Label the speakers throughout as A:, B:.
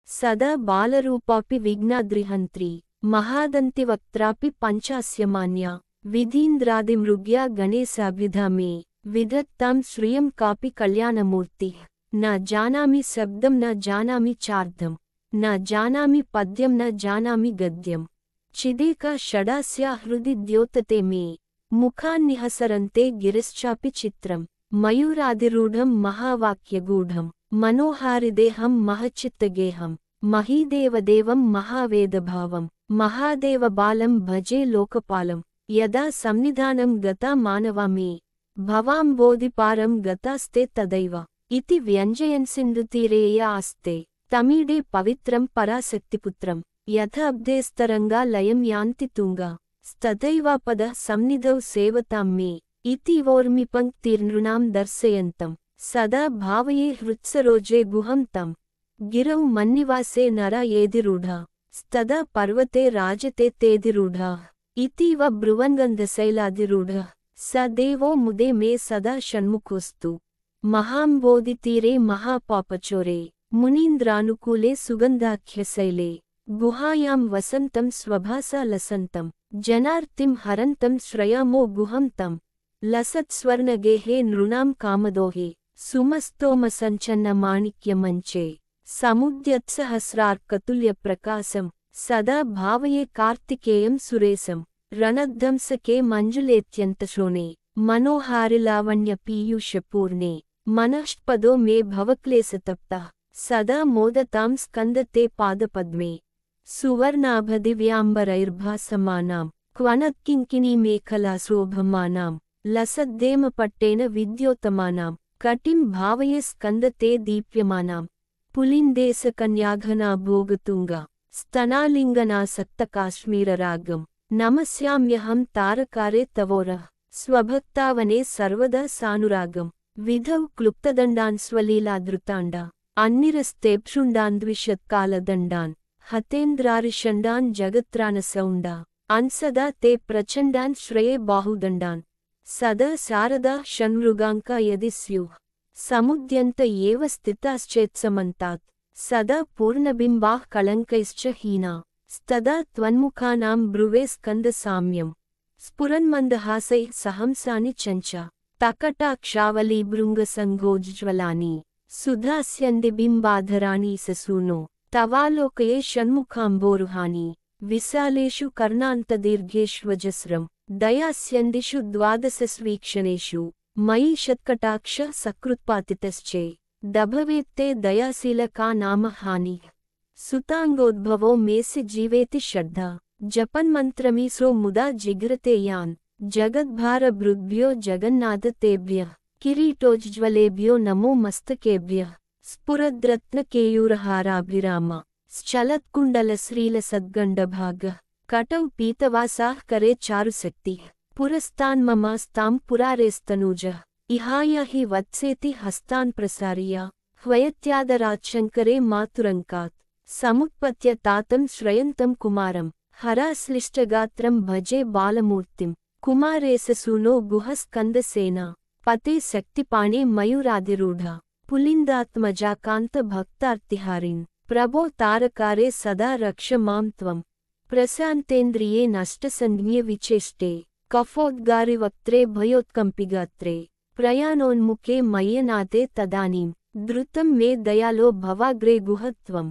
A: सदा बालरूपापि विघ्नाद्रिहन्त्री महादन्तिवक्त्रापि पञ्चास्यमान्या विधीन्द्रादिमृग्या गणेशाभिधा मे विधत्तां श्रियं कापि कल्याणमूर्तिः। न जानामि शब्दं न जानामि चार्धं न जानामि पद्यं न जानामि गद्यं चिदेका षडास्या हृदि द्योतते मे मुखान्निहसरन्ते गिरिश्चापि चित्रं मयूरादिरूढं महावाक्यगूढं मनोहारिदेहं महच्चित्तगेहं महीदेवदेवं महावेदभावं महादेवबालं भजे लोकपालं यदा सन्निधानं गता मानवा मे भवाम्बोधिपारं गतास्ते तदैव इति व्यञ्जयन् सिन्धुतीरे या आस्ते तमीडे पवित्रं पराशक्तिपुत्रं यथाब्धेस्तरङ्गा लयं यान्ति तुङ्गा तथैवापदः सन्निधौ सेवतां मे इति वोर्मिपङ्क्तिर्नृणां दर्शयन्तं सदा भावये हृत्सरोजे गुहं तं गिरौ मन्निवासे नरा येदिरूढा तदा पर्वते राजते तेदिरूढाः इतीव ब्रुवन्गन्धशैलादिरूढः स देवो मुदे मे सदा षण्मुखोऽस्तु महाम्बोधितीरे महापापचोरे मुनीन्द्रानुकूले सुगन्धाख्यशैले गुहायां वसन्तं स्वभासा लसन्तं जनार्तिं हरन्तं श्रयामो गुहं तं लसत्स्वर्णगेहे नृणां कामदोहे सुमस्तोमसञ्चन्नमाणिक्यमञ्चे समुद्यत्सहस्रार्कतुल्यप्रकाशं सदा भावये कार्तिकेयं सुरेशं रणध्वंसके मञ्जुलेत्यन्तशोणे मनोहारिलावण्यपीयूषपूर्णे मनःष्पदो मे भवक्लेशतप्तः सदा मोदतां स्कन्दते पादपद्मे सुवर्णाभदिव्याम्बरैर्भासमानां क्वनत्किङ्किणीमेखलाशोभमानां लसद्देमपट्टेन विद्योतमानां कटिं भावये स्कन्दते दीप्यमानां पुलिन्देशकन्याघना भोगतुङ्गा स्तनालिङ्गनासक्तकाश्मीररागं नमस्याम्यहं तारकारे तवोरः स्वभक्तावने सर्वदा सानुरागं विधौ क्लुप्तदण्डान् स्वलीलाधृताण्डा अन्निरस्तेप्षुण्डान् द्विषत्कालदण्डान् हतेन्द्रारिषण्डान् जगत्राणसौण्डा अन्सदा ते प्रचण्डान् श्रये बाहुदण्डान् सदा शारदा षण्मृगाङ्का यदि स्युः समुद्यन्त एव स्थिताश्चेत्समन्तात् सदा पूर्णबिम्बाः कलङ्कैश्च हीना तदा त्वन्मुखानां ब्रुवे स्कन्दसाम्यं स्फुरन्मन्दहासैः सहंसानि चञ्चा तकटाक्षावलीभृङ्गसङ्गोज्ज्वलानि सुधास्यन्दिबिम्बाधराणि ससूनो तवालोकये षण्मुखाम्बोरुहानि विशालेषु कर्णान्तदीर्घेष्वजस्रं दयास्यन्दिषु द्वादशस्वीक्षणेषु मयि षत्कटाक्षः सकृत्पातितश्चे दभवेत्ते दयाशीलका नाम हानिः सुताङ्गोद्भवो मेसि जीवेति श्रद्धा जपन्मन्त्रमीसो मुदा जिघ्रते यान् जगद्भारभृद्भ्यो जगन्नाथतेभ्यः किरीटोज्ज्वलेभ्यो नमो मस्तकेभ्यः स्फुरद्रत्नकेयूरहाराभिराम श्चलत्कुण्डलश्रीलसद्गण्डभागः कटौ पीतवासाः करे चारुशक्तिः पुरस्तान्ममास्तां पुरारेस्तनूजः इहाय हि वत्सेति हस्तान् प्रसार्य ह्वयत्यादराच्छङ्करे मातुरङ्कात् समुत्पत्य तातं श्रयन्तं कुमारं हराश्लिष्टगात्रं भजे बालमूर्तिं कुमारेशसूनो गुहस्कन्दसेना पते शक्तिपाणे मयूरादिरूढा पुलिन्दात्मजा कान्तभक्तार्तिहारिन् प्रभो तारकारे सदा रक्ष मां त्वं प्रशान्तेन्द्रिये नष्टसंज्ञे विचेष्टे कफोद्गारिवक्त्रे भयोत्कम्पिगात्रे प्रयाणोन्मुखे मय्यनाथे तदानीं द्रुतं मे दयालो भवाग्रे गुहत्वं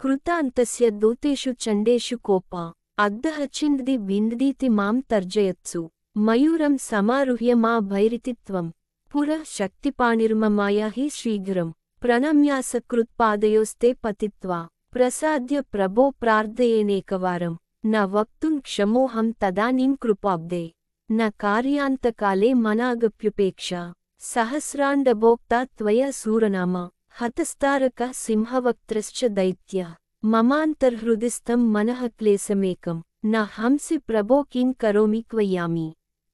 A: कृतान्तस्य दूतेषु चण्डेषु कोपा अद्दः चिन्दि बिन्दीति मां तर्जयत्सु मयूरं समारुह्य मा भैरिति त्वं पुरः शक्तिपाणिर्ममाया हि शीघ्रं प्रणम्यासकृत्पादयोस्ते पतित्वा प्रसाद्य प्रभो प्रार्थयेनेकवारं न वक्तुं क्षमोऽहं तदानीं कृपाब्दे न कार्यान्तकाले मनागप्युपेक्षा सहस्राण्डभोक्ता त्वया सूरनामा हतस्तारकः सिंहवक्त्रश्च दैत्यः ममान्तर्हृदिस्थं मनः क्लेशमेकं न हंसि प्रभो किं करोमि क्वयामि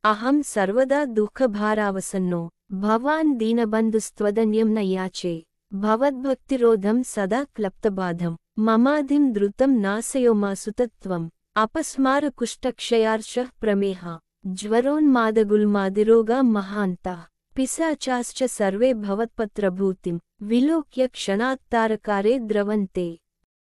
A: अहं सर्वदा दुःखभारावसन्नो भवान् दीनबन्धुस्त्वदन्यं न याचे भवद्भक्तिरोधं सदा क्लप्तबाधं ममाधिं द्रुतं नाशयो मा सुतत्वम् अपस्मारकुष्ठक्षयार्षः प्रमेहा ज्वरोन्मादगुल्मादिरोगा महान्ताः पिशाचाश्च सर्वे भवत्पत्रभूतिं विलोक्य क्षणात्तारकारे द्रवन्ते।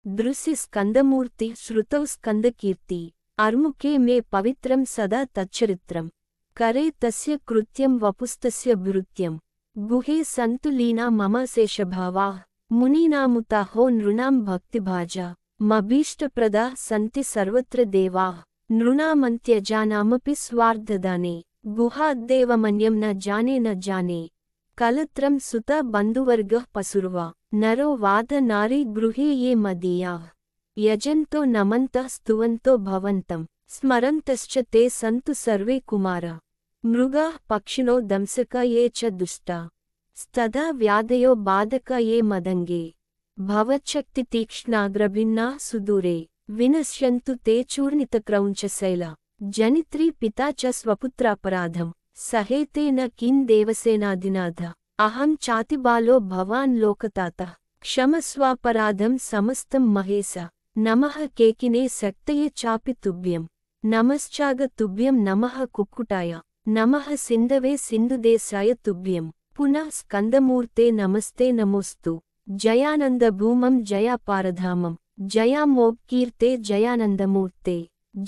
A: दृसि स्कंदमूर्ति श्रुतौ स्कंदकीर्ति अर्मुखे मे पवित्रं सदा तच्चरित्रम् करे तस्य कृत्यं वपुस्तस्य भृत्यं गुहे सन्तु लीना मम शेषभावाः मुनीनामुताहो नृणां भक्तिभाजा मभीष्टप्रदा सन्ति सर्वत्र देवाः नृणामन्त्यजानामपि स्वार्धदाने गुहाद्देवमन्यं न जाने कलत्रं सुता बन्धुवर्गः पशुर्वा नरो वाद नारी गृहे ये मदीयाः यजन्तो नमन्तः स्तुवन्तो भवन्तं स्मरन्तश्च ते सन्तु सर्वे कुमारा मृगाः पक्षिणो दंसका ये च दुष्टा स्तदा व्याधयो बाधका ये मदङ्गे भवच्छक्तितीक्ष्णाग्रभिन्नाः सुदूरे विनश्यन्तु ते चूर्णितक्रौञ्चशैला जनित्री पिता च स्वपुत्रापराधं सहेते न किं देवसेनाधिनाथ अहं चातिबालो भवान् लोकतातः क्षमस्वापराधं समस्तं महेश नमः केकिने शक्तये चापि तुभ्यं नमश्चाग तुभ्यं नमः कुक्कुटाय नमः सिन्धवे सिन्धुदेशाय तुभ्यं पुनः स्कंदमूर्ते नमस्ते नमोस्तु जयानन्दभूमं जयापारधामं जयामोपकीर्ते जयानन्दमूर्ते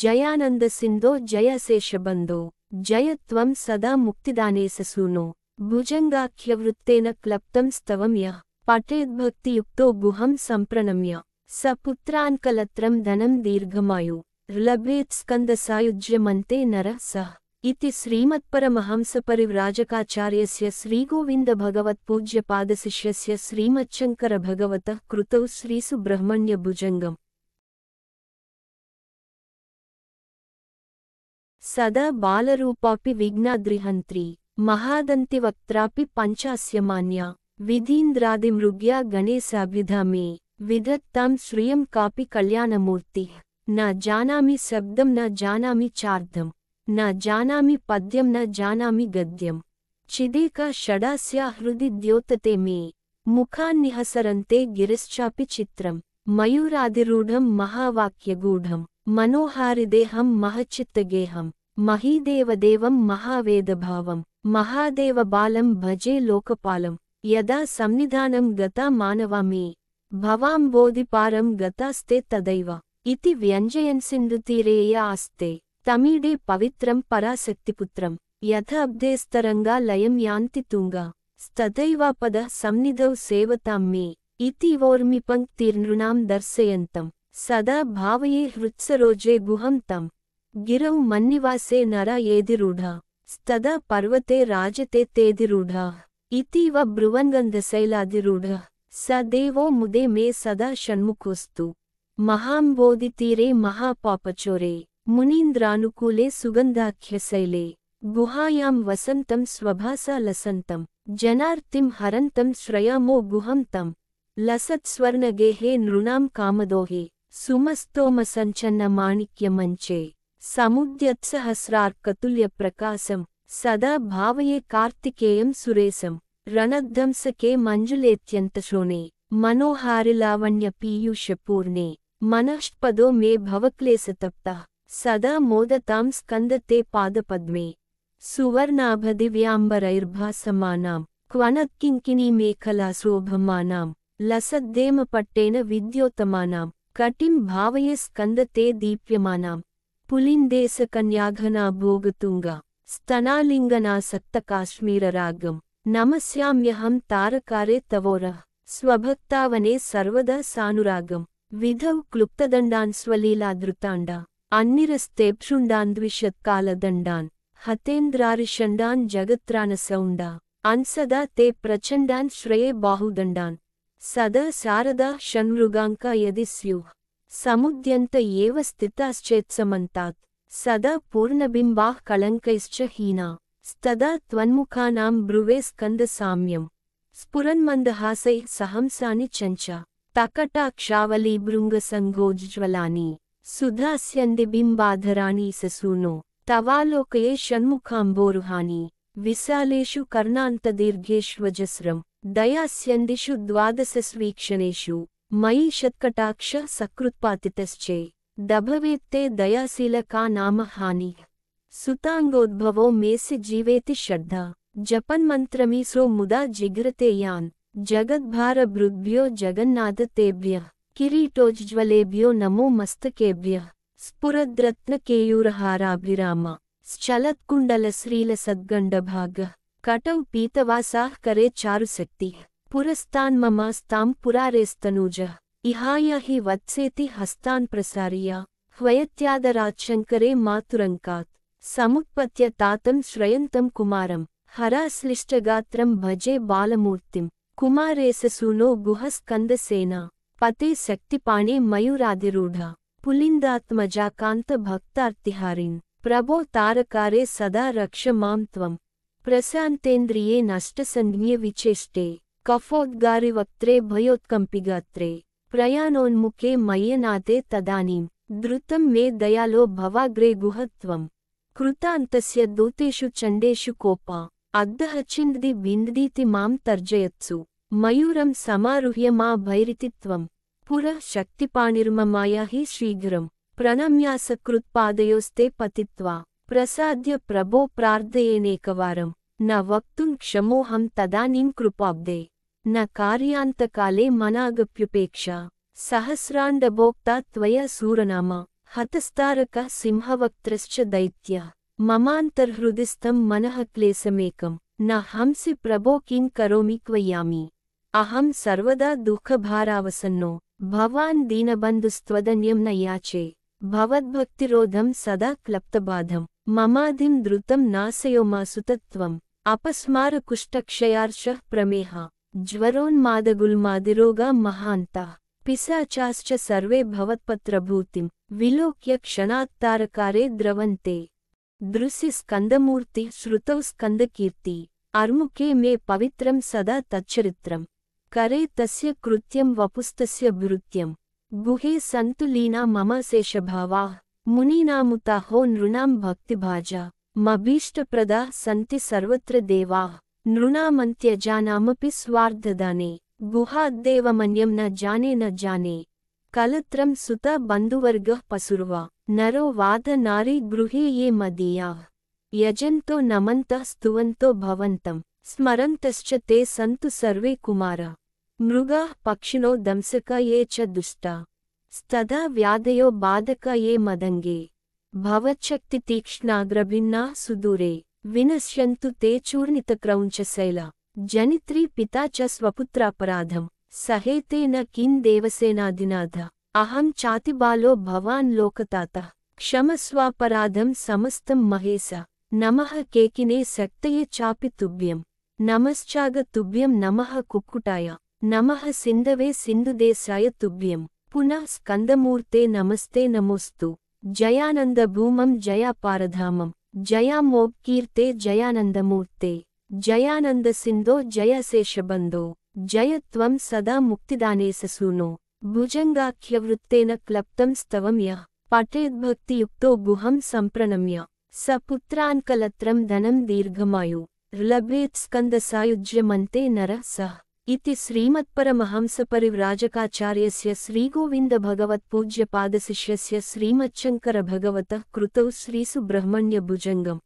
A: जयानन्दसिन्धो जयशेषबन्धो जय त्वं सदा मुक्तिदाने ससूनो भुजङ्गाख्यवृत्तेन क्लप्तं स्तवं यः पठेद्भक्तियुक्तो गुहं सम्प्रणम्य स पुत्रान् कलत्रं धनं दीर्घमायु लभेत् स्कन्दसायुज्यमन्ते नरः सः इति श्रीमत्परमहंसपरिव्राजकाचार्यस्य श्रीगोविन्दभगवत्पूज्यपादशिष्यस्य श्रीमच्छङ्करभगवतः कृतौ श्रीसुब्रह्मण्यभुजङ्गम् सदा बालरूपापि विघ्नाद्रिहन्त्री महादन्तिवक्त्रापि पञ्चास्यमान्या विधीन्द्रादिमृग्या गणेशाभिधा मे विधत्तां श्रियं कापि कल्याणमूर्तिः न जानामि शब्दं न जानामि चार्धं न जानामि पद्यं न जानामि गद्यं चिदेका षडास्या हृदि द्योतते मे मुखान्निहसरन्ते गिरिश्चापि चित्रं मयूरादिरूढं महावाक्यगूढं मनोहारिदेहं महच्चित्तगेहं महीदेवदेवं महावेदभावं महादेवबालं भजे लोकपालं यदा संनिधानं गता मानवा मे भवाम्बोधिपारं गतास्ते तदैव इति व्यञ्जयन् सिन्धुतीरे या आस्ते तमीडे पवित्रं पराशक्तिपुत्रं यथाब्धेस्तरङ्गा लयं यान्ति तुङ्गा तथैवापदः संनिधौ सेवतां मे इति वोर्मिपङ्क्तिर्नृणां दर्शयन्तं सदा भावये हृत्सरोजे गुहं तं गिरौ मन्निवासे नरा येदिरूढा स्तदा पर्वते राजते तेदिरूढाः इतीव ब्रुवन्गन्धशैलादिरूढः स देवो मुदे मे सदा षण्मुखोऽस्तु महाम्बोधितीरे महापापचोरे मुनीन्द्रानुकूले सुगन्धाख्यशैले गुहायां वसन्तं स्वभासा लसन्तं जनार्तिं हरन्तं श्रयामो गुहं तं लसत्स्वर्णगेहे नृणां कामदोहे सुमस्तोमसञ्चन्नमाणिक्यमञ्चे समुद्यत्सहस्रार्कतुल्यप्रकाशं सदा भावये कार्तिकेयं सुरेशं रणध्वंसके मञ्जुलेत्यन्तशोणे मनोहारिलावण्यपीयूषपूर्णे मनःष्पदो मे भवक्लेशतप्तः सदा मोदतां स्कन्दते पादपद्मे सुवर्णाभदिव्याम्बरैर्भासमानां क्वनत्किङ्किणीमेखलाशोभमानां लसद्देमपट्टेन विद्योतमानां कटिं भावये स्कन्दते दीप्यमानां पुलिन्देशकन्याघना भोगतुङ्गा स्तनालिङ्गनासक्तकाश्मीररागं नमस्याम्यहं तारकारे तवोरः स्वभक्तावने सर्वदा सानुरागं विधौ क्लुप्तदण्डान् स्वलीलाधृताण्डा अन्निरस्तेप्षुण्डान् द्विषत्कालदण्डान् हतेन्द्रारिषण्डान् जगत्राणसौण्डा अन्सदा ते प्रचण्डान् श्रये बाहुदण्डान् सदा शारदा षण्मृगाङ्का यदि स्युः समुद्यन्त एव स्थिताश्चेत्समन्तात् सदा पूर्णबिम्बाः कलङ्कैश्च हीना स्तदा त्वन्मुखानां ब्रुवे स्कन्दसाम्यं स्फुरन्मन्दहासैः सहंसानि चञ्चा तकटाक्षावलीभृङ्गसङ्गोज्ज्वलानि सुधास्यन्दिबिम्बाधराणि ससूनो तवालोकये षण्मुखाम्बोरुहानि विशालेषु कर्णान्तदीर्घेष्वजस्रं दयास्यन्दिषु द्वादशस्वीक्षणेषु मयि षत्कटाक्षः सकृत्पातितश्चे दभवेत्ते दयाशीलका नाम हानिः सुताङ्गोद्भवो मेऽसि जीवेति श्रद्धा जपन्मन्त्रमीसो मुदा जिघ्रते यान् जगद्भारभृद्भ्यो जगन्नाथ तेभ्यः किरीटोज्ज्वलेभ्यो नमो मस्तकेभ्यः स्फुरद्रत्नकेयूरहाराभिराम श्चलत्कुण्डलश्रीलसद्गण्डभागः कटौ पीतवासाः करे चारुशक्तिः पुरस्तान्ममास्तां पुरारेस्तनूजः इहाय हि वत्सेति हस्तान् प्रसार्य ह्वयत्यादराच्छङ्करे मातुरङ्कात् समुत्पत्य तातं श्रयन्तं कुमारं हराश्लिष्टगात्रं भजे बालमूर्तिं कुमारेससूनो गुहस्कन्दसेना पते शक्तिपाणे मयूराधिरूढा पुलिन्दात्मजा कान्तभक्तार्तिहारिन् प्रभो तारकारे सदा रक्ष मां त्वं प्रशान्तेन्द्रिये नष्टसंज्ञे विचेष्टे कफोद्गारिवक्त्रे भयोत्कम्पिगात्रे प्रयाणोन्मुखे मय्यनादे तदानीं द्रुतं मे दयालो भवाग्रे गुहत्वं कृतान्तस्य दूतेषु चण्डेषु कोपा अद्दः चिन्दि बिन्दीति मां तर्जयत्सु मयूरं समारुह्य मा भैरिति त्वं पुरः शक्तिपाणिर्ममाया हि शीघ्रं प्रणम्यासकृत्पादयोस्ते पतित्वा प्रसाद्य प्रभो प्रार्थयेनेकवारं न वक्तुं क्षमोऽहं तदानीं कृपाब्दे न कार्यान्तकाले मनागप्युपेक्षा सहस्राण्डभोक्ता त्वया सूरनामा हतस्तारकः सिंहवक्त्रश्च दैत्यः ममान्तर्हृदिस्थं मनः क्लेशमेकं न हंसि प्रभो किं करोमि क्वयामि अहं सर्वदा दुःखभारावसन्नो भवान् दीनबन्धुस्त्वदन्यं न याचे भवद्भक्तिरोधं सदा क्लप्तबाधं ममाधिं द्रुतं नाशयोमासु तत्त्वम् अपस्मारकुष्ठक्षयार्षः प्रमेहा ज्वरोन्मादगुल्मादिरोगा महान्ताः पिशाचाश्च सर्वे भवत्पत्रभूतिं विलोक्य क्षणात्तारकारे द्रवन्ते दृशि स्कन्दमूर्ति श्रुतौ स्कन्दकीर्ति अर्मुखे मे पवित्रं सदा तच्चरित्रं करे तस्य कृत्यं वपुस्तस्य भृत्यं गुहे सन्तु लीना मम शेषभावाः मुनीनामुताहो नृणां भक्तिभाजा मभीष्टप्रदाः सन्ति सर्वत्र देवाः नृणामन्त्यजानामपि स्वार्धदाने गुहाद्देवमन्यं न जाने कलत्रं सुता बन्धुवर्गः पशुर्वा नरो वाद नारी गृहे ये मदीयाः यजन्तो नमन्तः स्तुवन्तो भवन्तं स्मरन्तश्च ते सन्तु सर्वे कुमारा मृगाः पक्षिणो दंसका ये च दुष्टा स्तदा व्याधयो बाधका ये मदङ्गे भवच्छक्तितीक्ष्णाग्रभिन्नाः सुदूरे विनश्यन्तु ते चूर्णितक्रौञ्चशैला जनित्री पिता च स्वपुत्रापराधं सहेते न किं देवसेनाधिनाथ अहं चातिबालो भवान् लोकतातः क्षमस्वापराधं समस्तं महेश नमः केकिने शक्तये चापि तुभ्यं नमश्चाग तुभ्यं नमः कुक्कुटाय नमः सिन्धवे सिन्धुदेशाय तुभ्यं पुनः स्कन्दमूर्ते नमस्ते नमोस्तु जयानन्दभूमं जयापारधामं जयामोक्कीर्ते जयानन्दमूर्ते जयानन्दसिन्धो जयशेषबन्धो जय त्वं सदा मुक्तिदाने ससूनो भुजङ्गाख्यवृत्तेन क्लप्तं स्तवं यः पठेद्भक्तियुक्तो गुहं सम्प्रणम्य स पुत्रान्कलत्रं धनं दीर्घमायु लभेत् स्कन्दसायुज्यमन्ते नरः सः इति श्रीमत्परमहंसपरिव्राजकाचार्यस्य श्रीगोविन्दभगवत्पूज्यपादशिष्यस्य श्रीमच्छङ्करभगवतः कृतौ श्रीसुब्रह्मण्यभुजङ्गम्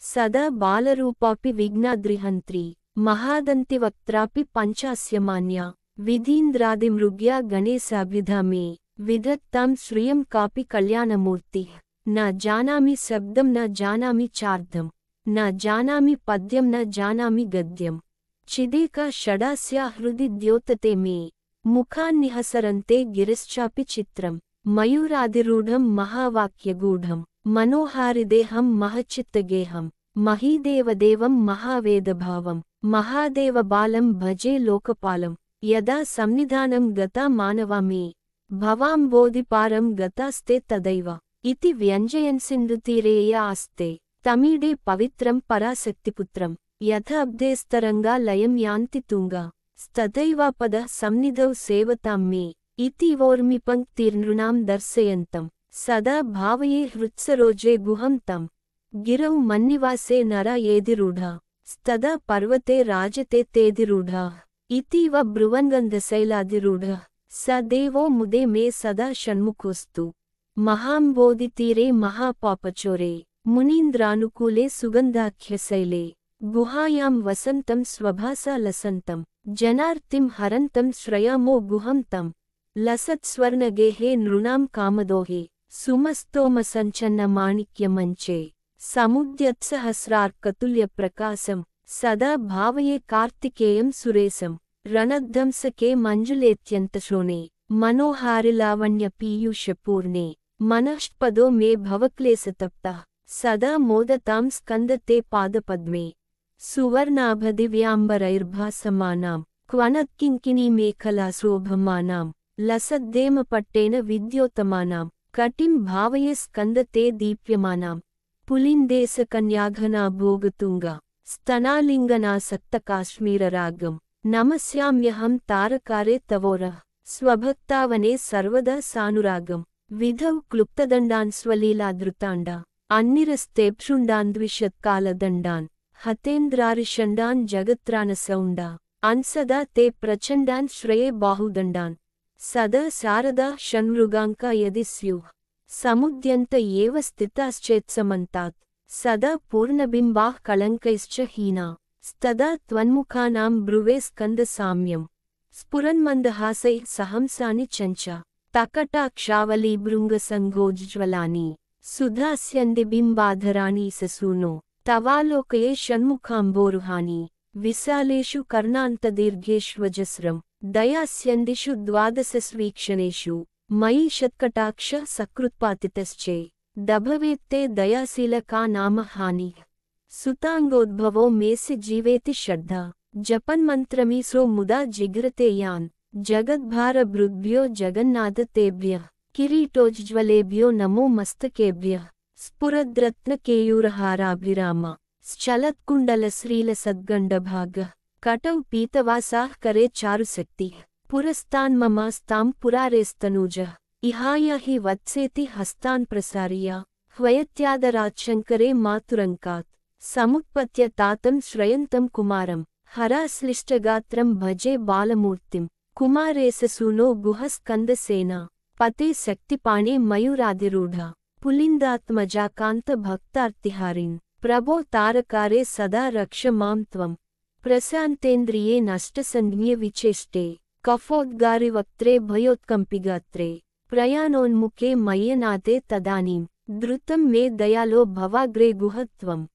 A: सदा बालरूपापि विघ्नाद्रिहन्त्री महादन्तिवक्त्रापि पञ्चास्यमान्या विधीन्द्रादिमृग्या गणेशाभिधा मे विधत्तां श्रियं कापि कल्याणमूर्तिः न जानामि शब्दं न जानामि चार्धं न जानामि पद्यं न जानामि गद्यं चिदेका षडास्या हृदि द्योतते मे मुखान्निहसरन्ते गिरिश्चापि चित्रं मयूरादिरूढं महावाक्यगूढं मनोहारिदेहं महच्चित्तगेहं महीदेवदेवं महावेदभावं महादेवबालं भजे लोकपालं यदा संनिधानं गता मानवा मे भवाम्बोधिपारं गतास्ते तदैव इति व्यञ्जयन् सिन्धुतीरे या आस्ते तमीडे पवित्रं पराशक्तिपुत्रं यथाब्धेस्तरङ्गा लयं यान्ति तुङ्गा तथैवापदः सन्निधौ सेवतां मे इति वोर्मिपङ्क्तिर्नृणां दर्शयन्तं सदा भावये हृत्सरोजे गुहं तं गिरौ मन्निवासे नरा येधिरूढा स्तदा पर्वते राजते तेधिरूढाः इतीव ब्रुवन्गन्धशैलाधिरूढः स देवो मुदे मे सदा षण्मुखोऽस्तु महाम्बोधितीरे महापापचोरे मुनीन्द्रानुकूले सुगन्धाख्यशैले गुहायां वसन्तं स्वभासा लसन्तं जनार्तिं हरन्तं श्रयामो गुहं तं लसत्स्वर्णगेहे नृणां कामदोहे सुमस्तोमसञ्चन्नमाणिक्यमञ्चे समुद्यत्सहस्रार्कतुल्यप्रकाशं सदा भावये कार्तिकेयं सुरेशं रणध्वंसके मञ्जुलेत्यन्तशोणे मनोहारिलावण्यपीयूषपूर्णे मनःष्पदो मे भवक्लेशतप्तः सदा मोदतां स्कन्दते पादपद्मे सुवर्णाभदिव्याम्बरैर्भासमानां क्वनत्किङ्किणीमेखलाशोभमानां लसद्देमपट्टेन विद्योतमानां कटिं भावये स्कन्दते दीप्यमानां पुलिन्देशकन्याघना भोगतुङ्गा स्तनालिङ्गनासक्तकाश्मीररागं नमस्याम्यहं तारकारे तवोरः स्वभक्तावने सर्वदा सानुरागं विधौ क्लुप्तदण्डान् स्वलीलाधृताण्डा अन्निरस्तेप्षुण्डान् द्विषत्कालदण्डान् हतेन्द्रारिषण्डान् जगत्राणसौण्डा अन्सदा ते प्रचण्डान् श्रये बाहुदण्डान् सदा शारदा षण्मृगाङ्का यदि स्युः समुद्यन्त एव स्थिताश्चेत्समन्तात् सदा पूर्णबिम्बाः कलङ्कैश्च हीना स्तदा त्वन्मुखानां ब्रुवे स्कन्दसाम्यं स्फुरन्मन्दहासैः सहंसानि चञ्चा तकटाक्षावलीभृङ्गसङ्गोज्ज्वलानि सुधास्यन्दिबिम्बाधराणि ससूनो तवालोकये षण्मुखाम्बोरुहानि विशालेषु कर्णान्तदीर्घेष्वजस्रं दयास्यन्दिषु द्वादशस्वीक्षणेषु मयि शत्कटाक्ष सकृत्पातितश्चे दभवेत्ते दयाशीलका नाम हानिः सुताङ्गोद्भवो मेसि जीवेति श्रद्धा जपन्मन्त्रमीसो मुदा जिघ्रते यान् जगद्भारभृद्भ्यो जगन्नाथतेभ्यः किरीटोज्ज्वलेभ्यो नमो मस्तकेभ्यः स्फुरद्रत्नकेयूरहाराभिराम श्चलत्कुण्डलश्रीलसद्गण्डभागः कटौ पीतवासाः करे चारुशक्तिः पुरस्तान्ममास्तां पुरारेस्तनूजः इहाय हि वत्सेति हस्तान् प्रसार्य ह्वयत्यादराच्छङ्करे मातुरङ्कात् समुत्पत्य तातं श्रयन्तं कुमारं हराश्लिष्टगात्रं भजे बालमूर्तिं कुमारेशसूनो गुहस्कन्दसेना पते शक्तिपाणे मयूराधिरूढा पुलिन्दात्मजा कान्तभक्तार्तिहारिन् प्रभो तारकारे सदा रक्ष मां त्वं प्रशान्तेन्द्रिये नष्टसंज्ञे विचेष्टे कफोद्गारिवक्त्रे भयोत्कम्पिगात्रे प्रयाणोन्मुखे मय्यनाथे तदानीं द्रुतं मे दयालो भवाग्रे गुहत्वं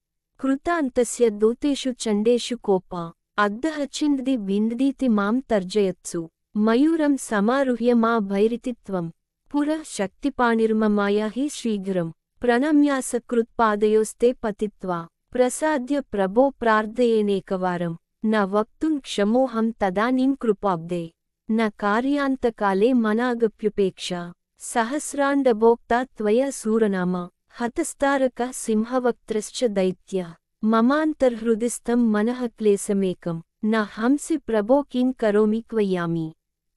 A: कृतान्तस्य दूतेषु चण्डेषु कोपा अद्दः चिन्दि बिन्दीति मां तर्जयत्सु मयूरं समारुह्य मा भैरिति त्वं पुरः शक्तिपाणिर्ममाया हि शीघ्रं प्रणम्यासकृत्पादयोस्ते पतित्वा प्रसाद्य प्रभो प्रार्थयेनेकवारं न वक्तुं क्षमोऽहं तदानीं कृपाब्दे न कार्यान्तकाले मनागप्युपेक्षा सहस्राण्डभोक्ता त्वया सूरनामा हतस्तारकः सिंहवक्त्रश्च दैत्यः ममान्तर्हृदिस्थं मनः क्लेशमेकं न हंसि प्रभो किं करोमि क्वयामि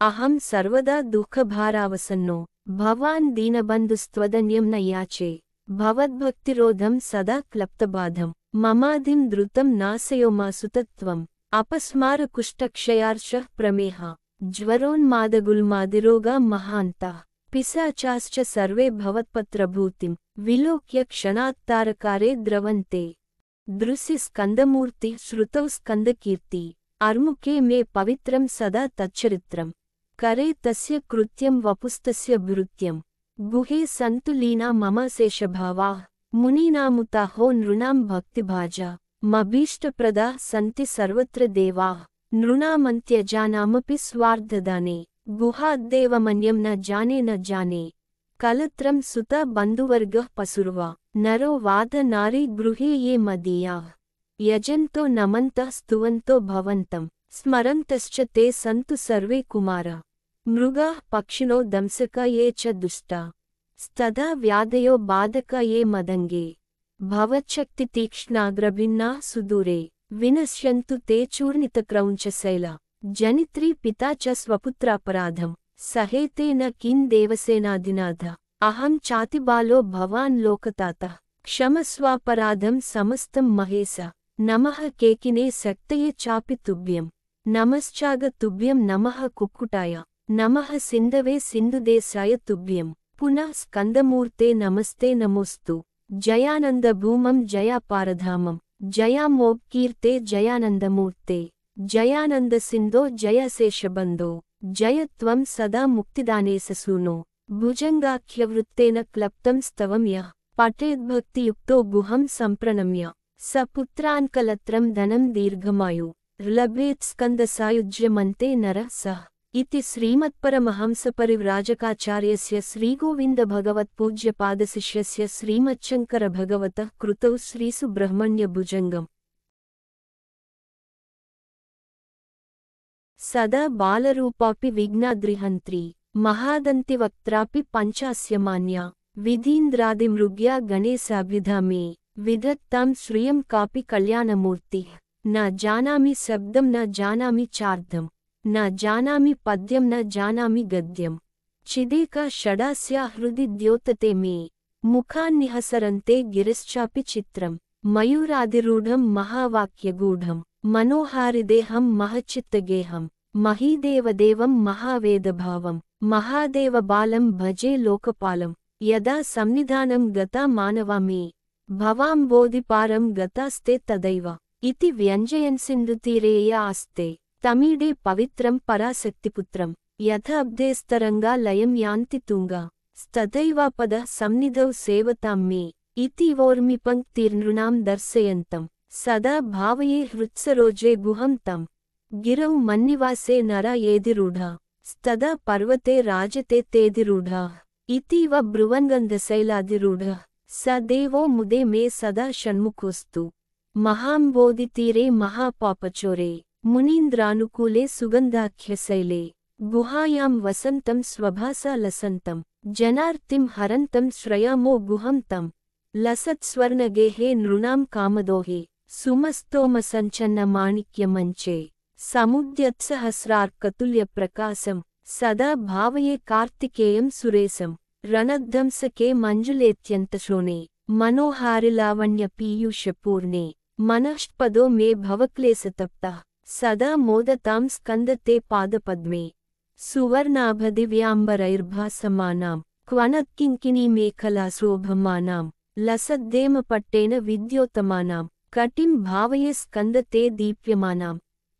A: अहं सर्वदा दुःखभारावसन्नो भवान् दीनबन्धुस्त्वदन्यं न याचे भवद्भक्तिरोधं सदा क्लप्तबाधं ममाधिं द्रुतं नाशयो मा सुतत्वम् अपस्मारकुष्ठक्षयार्षः प्रमेहा ज्वरोन्मादगुल्मादिरोगा महान्ताः पिशाचाश्च सर्वे भवत्पत्रभूतिं विलोक्य क्षणात्तारकारे द्रवन्ते दृशि स्कन्दमूर्ति श्रुतौ स्कन्दकीर्ति अर्मुखे मे पवित्रं सदा तच्चरित्रं करे तस्य कृत्यं वपुस्तस्य भृत्यं गुहे सन्तु लीना मम शेषभावाः मुनीनामुताहो नृणां भक्तिभाजा मभीष्टप्रदाः सन्ति सर्वत्र देवाः नृणामन्त्यजानामपि स्वार्धदाने गुहाद्देवमन्यं न जाने कलत्रं सुता बन्धुवर्गः पशुर्वा नरो वाद नारी गृहे ये मदीयाः यजन्तो नमन्तः स्तुवन्तो भवन्तं स्मरन्तश्च ते सन्तु सर्वे कुमारा मृगाः पक्षिणो दंसका ये च दुष्टा स्तदा व्याधयो बाधका ये मदङ्गे भवच्छक्तितीक्ष्णाग्रभिन्नाः सुदूरे विनश्यन्तु ते चूर्णितक्रौञ्चशैला जनित्री पिता च स्वपुत्रापराधं सहेते न किं देवसेनाधिनाथ अहं चातिबालो भवान् लोकतातः क्षमस्वापराधं समस्तं महेश नमः केकिने शक्तये चापि तुभ्यं नमश्चाग तुभ्यं नमः कुक्कुटाय नमः सिन्धवे सिन्धुदेशाय तुभ्यं पुनः स्कन्दमूर्ते नमस्ते नमोस्तु जयानन्दभूमं जयापारधामं जयामोक्कीर्ते जयानन्दमूर्ते जयानन्दसिन्धो जयशेषबन्धो जय त्वं सदा मुक्तिदाने ससूनो भुजङ्गाख्यवृत्तेन क्लप्तं स्तवं यः पठेद्भक्तियुक्तो गुहं सम्प्रणम्य स पुत्रान्कलत्रं धनं दीर्घमायु लभेत् स्कन्दसायुज्यमन्ते नरः सः इति श्रीमत्परमहंसपरिव्राजकाचार्यस्य श्रीगोविन्दभगवत्पूज्यपादशिष्यस्य श्रीमच्छङ्करभगवतः कृतौ श्रीसुब्रह्मण्यभुजङ्गम् सदा बालरूपापि विघ्नाद्रिहन्त्री महादन्तिवक्त्रापि पञ्चास्यमान्या विधीन्द्रादिमृग्या गणेशाभिधा मे विधत्तां श्रियं कापि कल्याणमूर्तिः न जानामि शब्दं न जानामि चार्धं न जानामि पद्यं न जानामि गद्यं चिदेका षडास्या हृदि द्योतते मे मुखान्निहसरन्ते गिरिश्चापि चित्रं मयूरादिरूढं महावाक्यगूढं मनोहारिदेहं महच्चित्तगेहं महीदेवदेवं महावेदभावं महादेवबालं भजे लोकपालं यदा सन्निधानं गता मानवा मे भवाम्बोधिपारं गतास्ते तदैव इति व्यञ्जयन् सिन्धुतीरे या आस्ते तमीडे पवित्रं पराशक्तिपुत्रं यथाब्धेस्तरङ्गा लयं यान्ति तुङ्गा तथैवापदः सन्निधौ सेवतां मे इति वोर्मिपङ्क्तिर्नृणां दर्शयन्तं सदा भावये हृत्सरोजे गुहं तं गिरौ मन्निवासे नरा येदिरूढा तदा पर्वते राजते तेदिरूढाः इतीव ब्रुवन्गन्धशैलादिरूढः स देवो मुदे मे सदा षण्मुखोऽस्तु महाम्बोधितीरे महापापचोरे मुनीन्द्रानुकूले सुगन्धाख्यशैले गुहायां वसन्तं स्वभासा लसन्तं जनार्तिं हरन्तं श्रयामो गुहं तं लसत्स्वर्णगेहे नृणां कामदोहे सुमस्तोमसञ्चन्नमाणिक्यमञ्चे समुद्यत्सहस्रार्कतुल्यप्रकाशं सदा भावये कार्तिकेयं सुरेशं रणध्वंसके मञ्जुलेत्यन्तशोणे मनोहारिलावण्यपीयूषपूर्णे मनःष्पदो मे भवक्लेशतप्तः सदा मोदतां स्कन्दते पादपद्मे सुवर्णाभदिव्याम्बरैर्भासमानां क्वनत्किङ्किणीमेखलाशोभमानां लसद्देमपट्टेन विद्योतमानां कटिं भावये स्कन्दते दीप्यमानां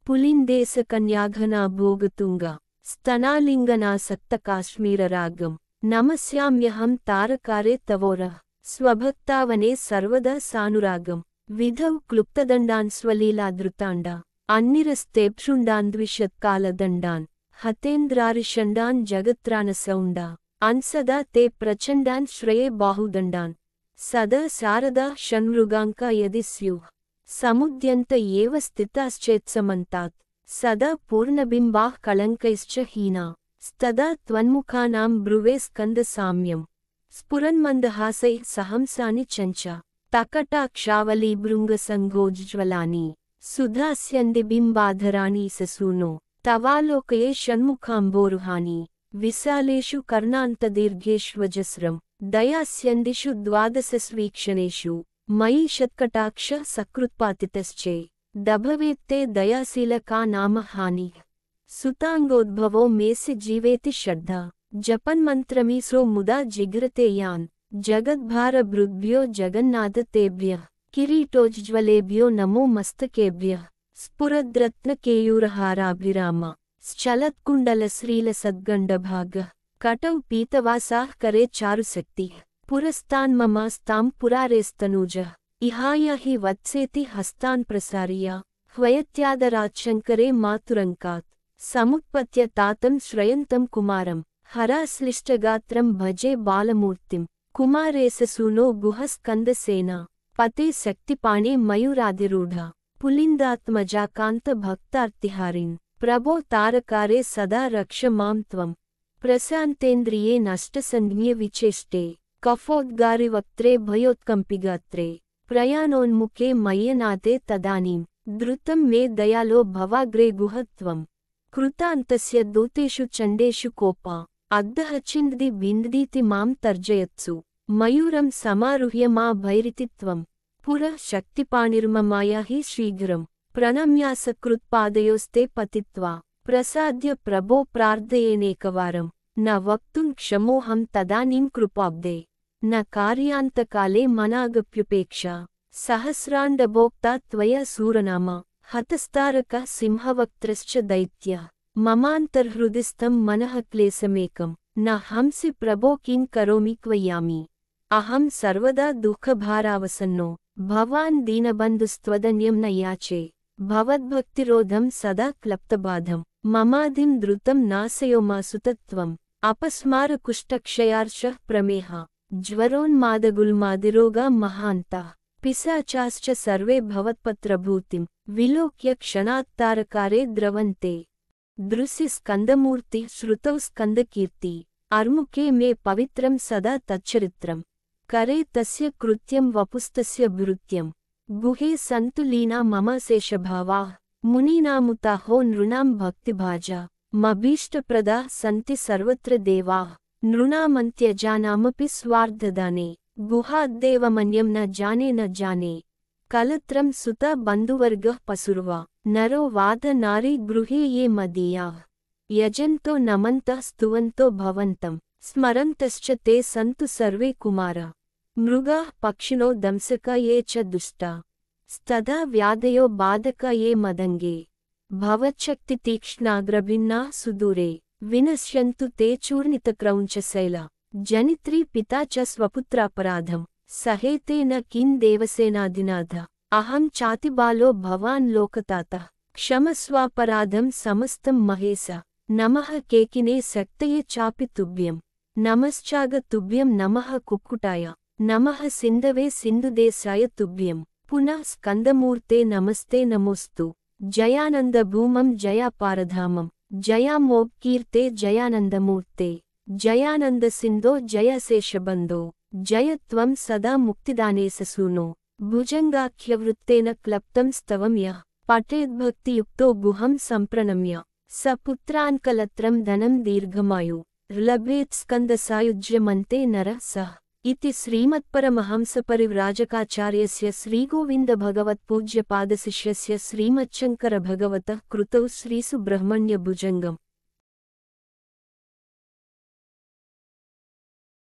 A: पुलिन्देशकन्याघना भोगतुङ्गा स्तनालिङ्गनासक्तकाश्मीररागं नमस्याम्यहं तारकारे तवोरः स्वभक्तावने सर्वदा सानुरागं विधौ क्लुप्तदण्डान् स्वलीलाधृताण्डा अन्निरस्तेप्षुण्डान्द्विषत्कालदण्डान् हतेन्द्रारिषण्डान् जगत्रानसौण्डा अन्सदा ते प्रचण्डान् श्रये बाहुदण्डान् सदा शारदा षण्मृगाङ्का यदि स्युः समुद्यन्त एव स्थिताश्चेत्समन्तात् सदा पूर्णबिम्बाः कलङ्कैश्च हीना तदा त्वन्मुखानां ब्रुवे स्कन्दसाम्यं स्फुरन्मन्दहासैः सहंसानि चञ्चा तकटाक्षावलीभृङ्गसङ्गोज्ज्वलानि सुधास्यन्दिबिम्बाधराणि ससूनो तवालोकये षण्मुखाम्बोरुहानि विशालेषु कर्णान्तदीर्घेष्वजस्रं दयास्यन्दिषु द्वादशस्वीक्षणेषु मयि षत्कटाक्षः सकृत्पातितश्चे दभवेत्ते दयाशीलका नाम हानिः सुताङ्गोद्भवो मेसि जीवेति श्रद्धा जपन्मन्त्रमीसो मुदा जिघ्रते यान् जगद्भारभृद्भ्यो जगन्नाथतेभ्यः किरीटोज्ज्वलेभ्यो नमो मस्तकेभ्यः स्फुरद्रत्नकेयूरहाराभिराम श्चलत्कुण्डलश्रीलसद्गण्डभागः कटौ पीतवासाः करे चारुशक्तिः पुरस्तान्ममास्तां पुरारेस्तनूजः इहाय हि वत्सेति हस्तान् प्रसार्य ह्वयत्यादराच्छङ्करे मातुरङ्कात् समुत्पत्य तातं श्रयन्तं कुमारं हराश्लिष्टगात्रं भजे बालमूर्तिं कुमारेससूनो गुहस्कन्दसेना पते शक्तिपाणे मयूरादिरूढा पुलिन्दात्मजा कान्तभक्तार्तिहारिन् प्रभो तारकारे सदा रक्ष मां त्वं प्रशान्तेन्द्रिये नष्टसंज्ञे विचेष्टे कफोद्गारिवक्त्रे भयोत्कम्पिगात्रे प्रयाणोन्मुखे मय्यनाथे तदानीं द्रुतं मे दयालो भवाग्रे गुहत्वं कृतान्तस्य दूतेषु चण्डेषु कोपा अद्दः चिन्दि बिन्दीति मां तर्जयत्सु मयूरं समारुह्य मा भैरिति त्वं पुरः शक्तिपाणिर्ममाया हि शीघ्रं प्रणम्यासकृत्पादयोस्ते पतित्वा प्रसाद्य प्रभो प्रार्थयेनेकवारं न वक्तुं क्षमोऽहं तदानीं कृपाब्दे न कार्यान्तकाले मनागप्युपेक्षा सहस्राण्डभोक्ता त्वया सूरनामा हतस्तारकः सिंहवक्त्रश्च दैत्यः ममान्तर्हृदिस्थं मनः क्लेशमेकं न हंसि प्रभो किं करोमि क्वयामि अहं सर्वदा दुःखभारावसन्नो भवान् दीनबन्धुस्त्वदन्यं न याचे भवद्भक्तिरोधं सदा क्लप्तबाधं ममाधिं द्रुतं नाशयोमासुतत्वम् अपस्मारकुष्ठक्षयार्षः प्रमेहः ज्वरोन्मादगुल्मादिरोगा महान्ताः पिशाचाश्च सर्वे भवत्पत्रभूतिं विलोक्य क्षणात्तारकारे द्रवन्ते दृशि स्कन्दमूर्ति श्रुतौ स्कन्दकीर्ति अर्मुखे मे पवित्रं सदा तच्चरित्रम् करे तस्य कृत्यं वपुस्तस्य भृत्यं गुहे सन्तु लीना मम शेषभावाः मुनीनामुताहो नृणां भक्तिभाजा मभीष्टप्रदाः सन्ति सर्वत्र देवाः नृणामन्त्यजानामपि स्वार्धदाने गुहाद्देवमन्यं न जाने कलत्रं सुता बन्धुवर्गः पशुर्वा नरो वाद नारी गृहे ये मदीयाः यजन्तो नमन्तः स्तुवन्तो भवन्तं स्मरन्तश्च ते सन्तु सर्वे कुमारा मृगाः पक्षिणो दंसका ये च दुष्टा स्तदा व्याधयो बाधका ये मदङ्गे भवच्छक्तितीक्ष्णाग्रभिन्नाः सुदूरे विनश्यन्तु ते चूर्णितक्रौञ्चशैला जनित्री पिता च स्वपुत्रापराधं सहेते न किं देवसेनाधिनाथ अहं चातिबालो भवान् लोकतातः क्षमस्वापराधं समस्तं महेश नमः केकिने शक्तये चापि तुभ्यं नमश्चाग तुभ्यं नमः कुक्कुटाय नमः सिन्धवे सिन्धुदेशाय तुभ्यं पुनः स्कन्दमूर्ते नमस्ते नमोस्तु जयानन्दभूमं जयापारधामं जयामोक्कीर्ते जयानन्दमूर्ते जयानन्दसिन्धो जयशेषबन्धो जय त्वं सदा मुक्तिदाने ससूनो भुजङ्गाख्यवृत्तेन क्लप्तं स्तवं यः पठेद्भक्तियुक्तो गुहं सम्प्रणम्य स पुत्रान्कलत्रं धनं दीर्घमायु लभेत् स्कन्दसायुज्यमन्ते नरः सः इति श्रीमत्परमहंसपरिव्राजकाचार्यस्य श्रीगोविन्दभगवत्पूज्यपादशिष्यस्य श्रीमच्छङ्करभगवतः कृतौ श्रीसुब्रह्मण्यभुजङ्गम्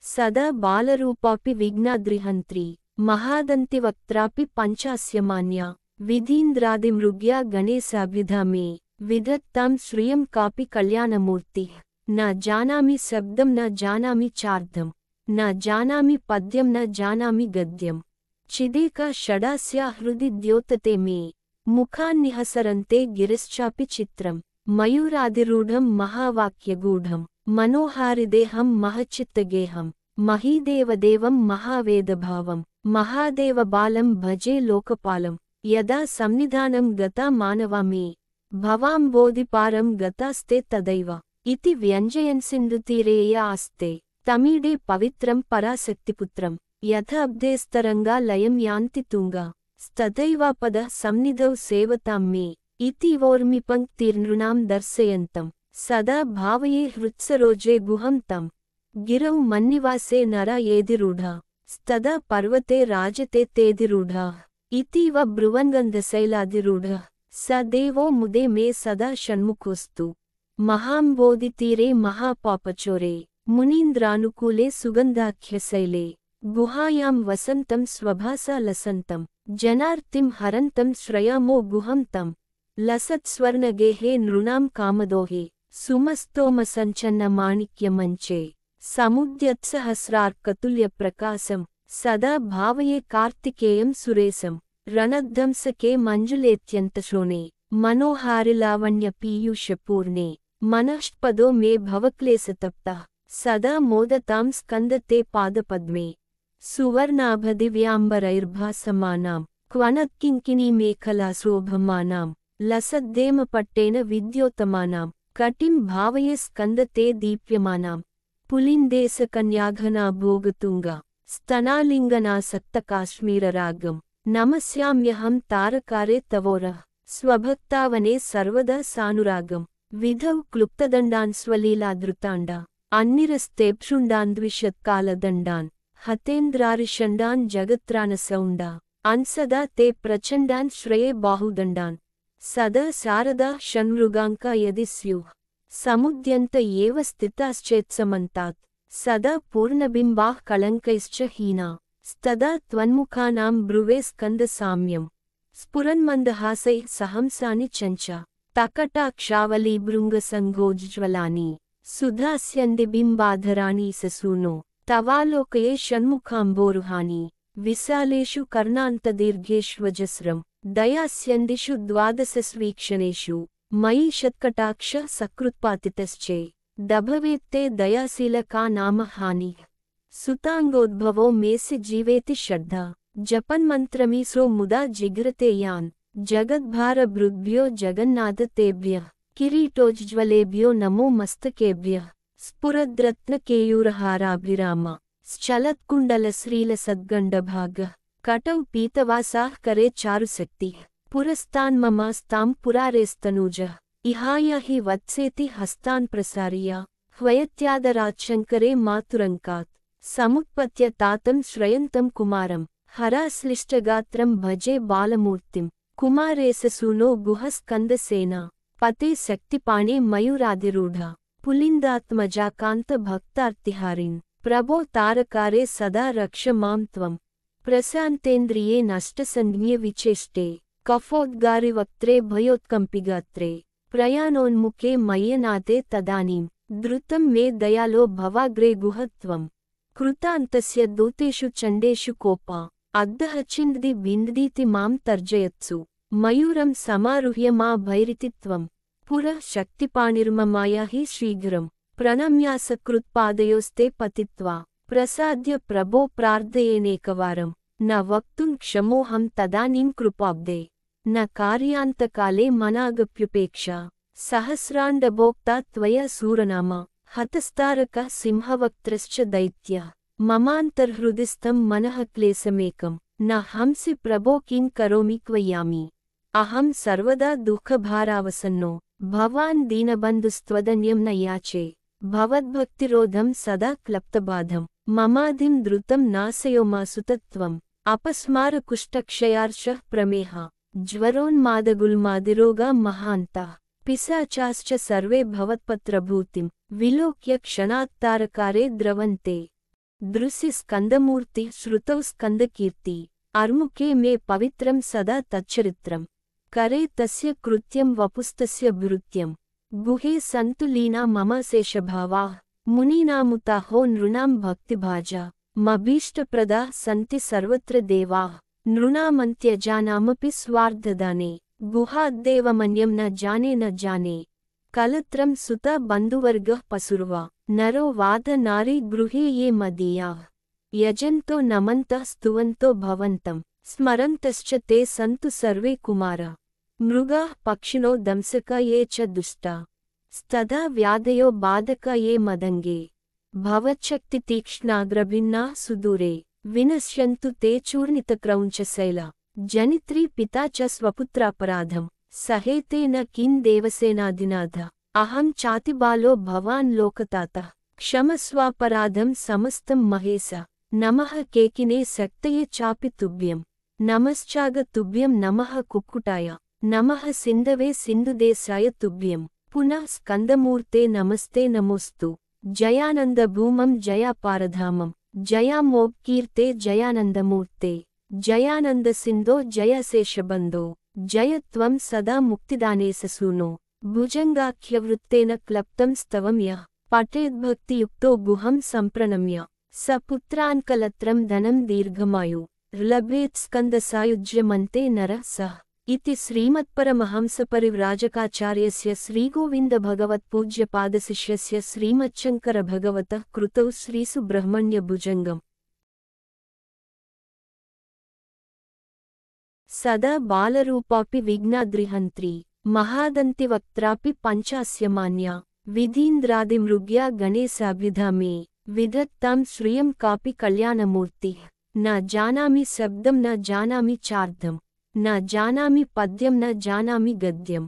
A: सदा बालरूपापि विघ्नाद्रिहन्त्री महादन्तिवक्त्रापि पञ्चास्यमान्या विधीन्द्रादिमृग्या गणेशाभ्युधा मे विधत्तां श्रियं कापि कल्याणमूर्तिः न जानामि शब्दं न जानामि चार्धं न जानामि पद्यं न जानामि गद्यं चिदेका षडास्या हृदि द्योतते मे मुखान्निहसरन्ते गिरिश्चापि चित्रं मयूरादिरूढं महावाक्यगूढं मनोहारिदेहं महच्चित्तगेहं महीदेवदेवं महावेदभावं महादेवबालं भजे लोकपालं यदा सन्निधानं गता मानवा मे भवाम्बोधिपारं गतास्ते तदैव इति व्यञ्जयन् सिन्धुतीरे या आस्ते तमीडे पवित्रं पराशक्तिपुत्रं यथाब्धेस्तरङ्गा लयं यान्ति तुङ्गा तथैवापदः सन्निधौ सेवतां मे इति वोर्मिपङ्क्तिर्नृणां दर्शयन्तं सदा भावये हृत्सरोजे गुहं तं गिरौ मन्निवासे नरा येदिरूढा स्तदा पर्वते राजते तेदिरूढाः इतीव ब्रुवन्गन्धशैलादिरूढः स देवो मुदे मे सदा षण्मुखोऽस्तु महाम्बोधितीरे महापापचोरे मुनीन्द्रानुकूले सुगन्धाख्यशैले गुहायां वसन्तं स्वभासा लसन्तं जनार्तिं हरन्तं श्रयामो गुहं तं लसत्स्वर्णगेहे नृणां कामदोहे सुमस्तोमसञ्चन्नमाणिक्यमञ्चे समुद्यत्सहस्रार्कतुल्यप्रकाशं सदा भावये कार्तिकेयं सुरेशं रणध्वंसके मञ्जुलेत्यन्तशोणे मनोहारिलावण्यपीयूषपूर्णे मनःष्पदो मे भवक्लेशतप्तः सदा मोदतां स्कन्दते पादपद्मे सुवर्णाभदिव्याम्बरैर्भासमानां क्वनत्किङ्किणीमेखलाशोभमानां लसद्देमपट्टेन विद्योतमानां कटिं भावये स्कन्दते दीप्यमानां पुलिन्देशकन्याघना भोगतुङ्गा स्तनालिङ्गनासक्तकाश्मीररागं नमस्याम्यहं तारकारे तवोरः स्वभक्तावने सर्वदा सानुरागं विधौ क्लुप्तदण्डान् स्वलीलाधृताण्डा अन्निरस्तेप्षुण्डान्द्विषत्कालदण्डान् हतेन्द्रारिषण्डान् जगत्राणसौण्डा अन्सदा ते प्रचण्डान् श्रये बाहुदण्डान् सदा शारदा षण्मृगाङ्का यदि स्युः समुद्यन्त एव स्थिताश्चेत्समन्तात् सदा पूर्णबिम्बाः कलङ्कैश्च हीना स्तदा त्वन्मुखानां ब्रुवे स्कन्दसाम्यं स्फुरन्मन्दहासैः सहंसानि चञ्च तकटाक्षावलीभृङ्गसङ्गोज्ज्वलानि सुधास्यन्दिबिम्बाधराणि ससूनो तवालोकये षण्मुखाम्बोरुहानि विशालेषु कर्णान्तदीर्घेष्वजस्रं दयास्यन्दिषु द्वादशस्वीक्षणेषु मयि षत्कटाक्ष सकृत्पातितश्चे दभवेत्ते दयाशीलका नाम हानिः सुताङ्गोद्भवो मेसि जीवेति श्रद्धा जपन्मन्त्रमीसो मुदा जिघ्रते यान् जगद्भारभृद्भ्यो जगन्नाथतेभ्यः किरीटोज्ज्वलेभ्यो नमो मस्तकेभ्यः स्फुरद्रत्नकेयूरहाराभिराम श्चलत्कुण्डलश्रीलसद्गण्डभागः कटौ पीतवासाः करे चारुशक्तिः पुरस्तान्ममास्तां पुरारेस्तनूजः इहाय हि वत्सेति हस्तान् प्रसार्य ह्वयत्यादराच्छङ्करे मातुरङ्कात् समुत्पत्य तातं श्रयन्तं कुमारं हराश्लिष्टगात्रं भजे बालमूर्तिं कुमारेससूनो गुहस्कन्दसेना पते शक्तिपाणे मयूराधिरूढा पुलिन्दात्मजाकान्तभक्तार्तिहारिन् प्रभो तारकारे सदा रक्ष मां त्वं प्रशान्तेन्द्रिये नष्टसंज्ञे विचेष्टे कफोद्गारिवक्त्रे भयोत्कम्पिगात्रे प्रयाणोन्मुखे मय्यनाथे तदानीं द्रुतं मे दयालो भवाग्रे गुहत्वं कृतान्तस्य दूतेषु चण्डेषु कोपा अद्दः चिन्दि बिन्दीति मां तर्जयत्सु मयूरं समारुह्य मा भैरिति त्वं पुरः शक्तिपाणिर्ममाया हि शीघ्रं प्रणम्यासकृत्पादयोस्ते पतित्वा प्रसाद्य प्रभो प्रार्थयेनेकवारं न वक्तुं क्षमोऽहं तदानीं कृपाब्दे न कार्यान्तकाले मनागप्युपेक्षा सहस्राण्डभोक्ता त्वया सूरनामा हतस्तारकः सिंहवक्त्रश्च दैत्यः ममान्तर्हृदिस्थं मनः क्लेशमेकं न हंसि प्रभो किं करोमि क्वयामि अहं सर्वदा दुःखभारावसन्नो भवान् दीनबन्धुस्त्वदन्यं न याचे भवद्भक्तिरोधं सदा क्लप्तबाधं ममाधिं द्रुतं नाशयो मासुतत्वम् अपस्मारकुष्ठक्षयार्षः प्रमेहा ज्वरोन्मादगुल्मादिरोगा महान्ताः पिशाचाश्च सर्वे भवत्पत्रभूतिं विलोक्य क्षणात्तारकारे द्रवन्ते दृशि स्कन्दमूर्ति श्रुतौ स्कन्दकीर्ति अर्मुखे मे पवित्रं सदा तच्चरित्रं करे तस्य कृत्यं वपुस्तस्य भृत्यं गुहे सन्तु लीना मम शेषभावाः मुनीनामुताहो नृणां भक्तिभाजा मभीष्टप्रदाः सन्ति सर्वत्र देवाः नृणामन्त्यजानामपि स्वार्धदाने गुहाद्देवमन्यं न जाने कलत्रं सुता बन्धुवर्गः पशुर्वा नरो वाद नारी गृहे ये मदीयाः यजन्तो नमन्तः स्तुवन्तो भवन्तं स्मरन्तश्च ते सन्तु सर्वे कुमारा मृगाः पक्षिणो दंसका ये च दुष्टा स्तदा व्याधयो बाधका ये मदङ्गे भवच्छक्तितीक्ष्णाग्रभिन्नाः सुदूरे विनश्यन्तु ते चूर्णितक्रौञ्चशैला जनित्री पिता च स्वपुत्रापराधं सहेते न किं देवसेनाधिनाथ अहं चातिबालो भवान् लोकतातः क्षमस्वापराधं समस्तं महेश नमः केकिने शक्तये चापि तुभ्यं नमश्चाग तुभ्यं नमः कुक्कुटाय नमः सिन्धवे सिन्धुदेशाय तुभ्यं पुनः स्कन्दमूर्ते नमस्ते नमोस्तु जयानन्दभूमं जयापारधामं जयामोक्कीर्ते जयानन्दमूर्ते जयानन्दसिन्धो जयशेषबन्धो जय त्वं सदा मुक्तिदाने ससूनो भुजङ्गाख्यवृत्तेन क्लप्तं स्तवं यः पठेद्भक्तियुक्तो गुहं सम्प्रणम्य स पुत्रान्कलत्रं धनं दीर्घमायु लभेत् स्कन्दसायुज्यमन्ते नरः सः इति श्रीमत्परमहंसपरिव्राजकाचार्यस्य श्रीगोविन्दभगवत्पूज्यपादशिष्यस्य श्रीमच्छङ्करभगवतः कृतौ श्रीसुब्रह्मण्यभुजङ्गम् सदा बालरूपापि विघ्नाद्रिहन्त्री महादन्तिवक्त्रापि पञ्चास्यमान्या विधीन्द्रादिमृग्या गणेशाभिधा मे विधत्तां श्रियं कापि कल्याणमूर्तिः न जानामि शब्दं न जानामि चार्धं न जानामि पद्यं न जानामि गद्यं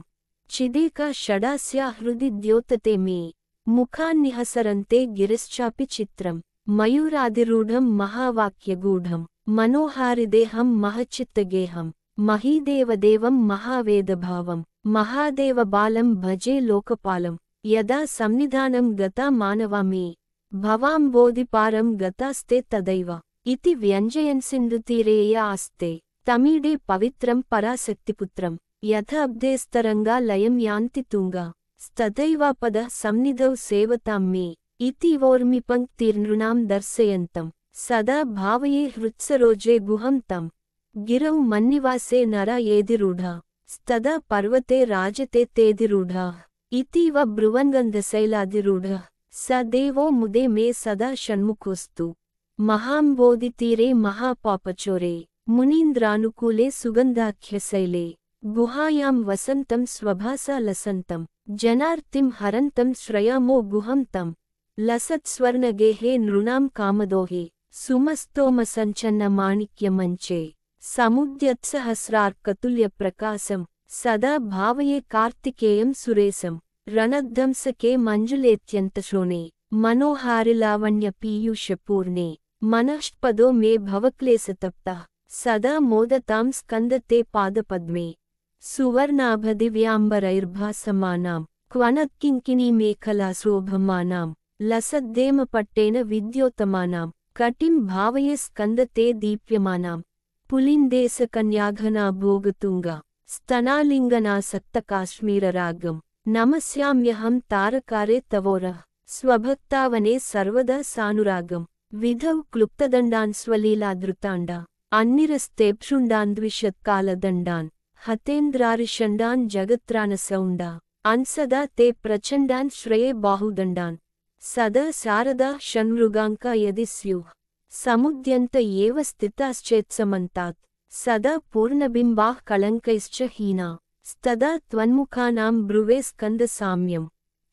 A: चिदेका षडास्या हृदि द्योतते मे मुखान्निहसरन्ते गिरिश्चापि चित्रं मयूराधिरूढं महावाक्यगूढं मनोहारिदेहं महच्चित्तगेहं महीदेवदेवं महावेदभावं महादेवबालं भजे लोकपालं यदा संनिधानं गता मानवा मे भवाम्बोधिपारं गतास्ते तदैव इति व्यञ्जयन् सिन्धुतीरे आस्ते तमीडे पवित्रं पराशक्तिपुत्रं यथाब्धेस्तरङ्गा लयं यान्ति तुङ्गा तथैवापद संनिधौ सेवतां मे इति वोर्मिपङ्क्तिर्नृणां दर्शयन्तं सदा भावये हृत्सरोजे गुहं तं गिरौ मन्निवासे नरा येदिरूढा स्तदा पर्वते राजते तेदिरूढा इतीव ब्रुवन्गन्धशैलादिरूढः स देवो मुदे मे सदा षण्मुखोऽस्तु महाम्बोधितीरे महापापचोरे मुनीन्द्रानुकूले सुगन्धाख्यशैले गुहायां वसन्तं स्वभासा लसन्तं जनार्तिं हरन्तं श्रयामो गुहं तं लसत्स्वर्णगेहे नृणां कामदोहे सुमस्तोमसञ्चन्नमाणिक्यमञ्चे समुद्यत्सहस्रार्कतुल्यप्रकाशं सदा भावये कार्तिकेयं सुरेशं रणध्वंसके मञ्जुलेत्यन्तशोणे मनोहारिलावण्यपीयूषपूर्णे मनःष्पदो मे भवक्लेशतप्तः सदा मोदतां स्कन्दते पादपद्मे सुवर्णाभदिव्याम्बरैर्भासमानां क्वनत्किङ्किणीमेखलाशोभमानां लसद्देमपट्टेन विद्योतमानां कटिं भावये स्कन्दते दीप्यमानां पुलिन्देशकन्याघना भोगतुङ्गा स्तनालिङ्गनासक्तकाश्मीररागं नमस्याम्यहं तारकारे तवोरः स्वभक्तावने सर्वदा सानुरागं विधौ क्लुप्तदण्डान् स्वलीलादृताण्डा अन्निरस्तेप्षुण्डान् द्विषत्कालदण्डान् हतेन्द्रारिषण्डान् जगत्राणसौण्डा अन्सदा ते प्रचण्डान् श्रये बाहुदण्डान् सदा शारदा षण्मृगाङ्का यदि स्युः समुद्यन्त एव स्थिताश्चेत्समन्तात् सदा पूर्णबिम्बाः कलङ्कैश्च हीना स्तदा त्वन्मुखानां ब्रुवे स्कन्दसाम्यं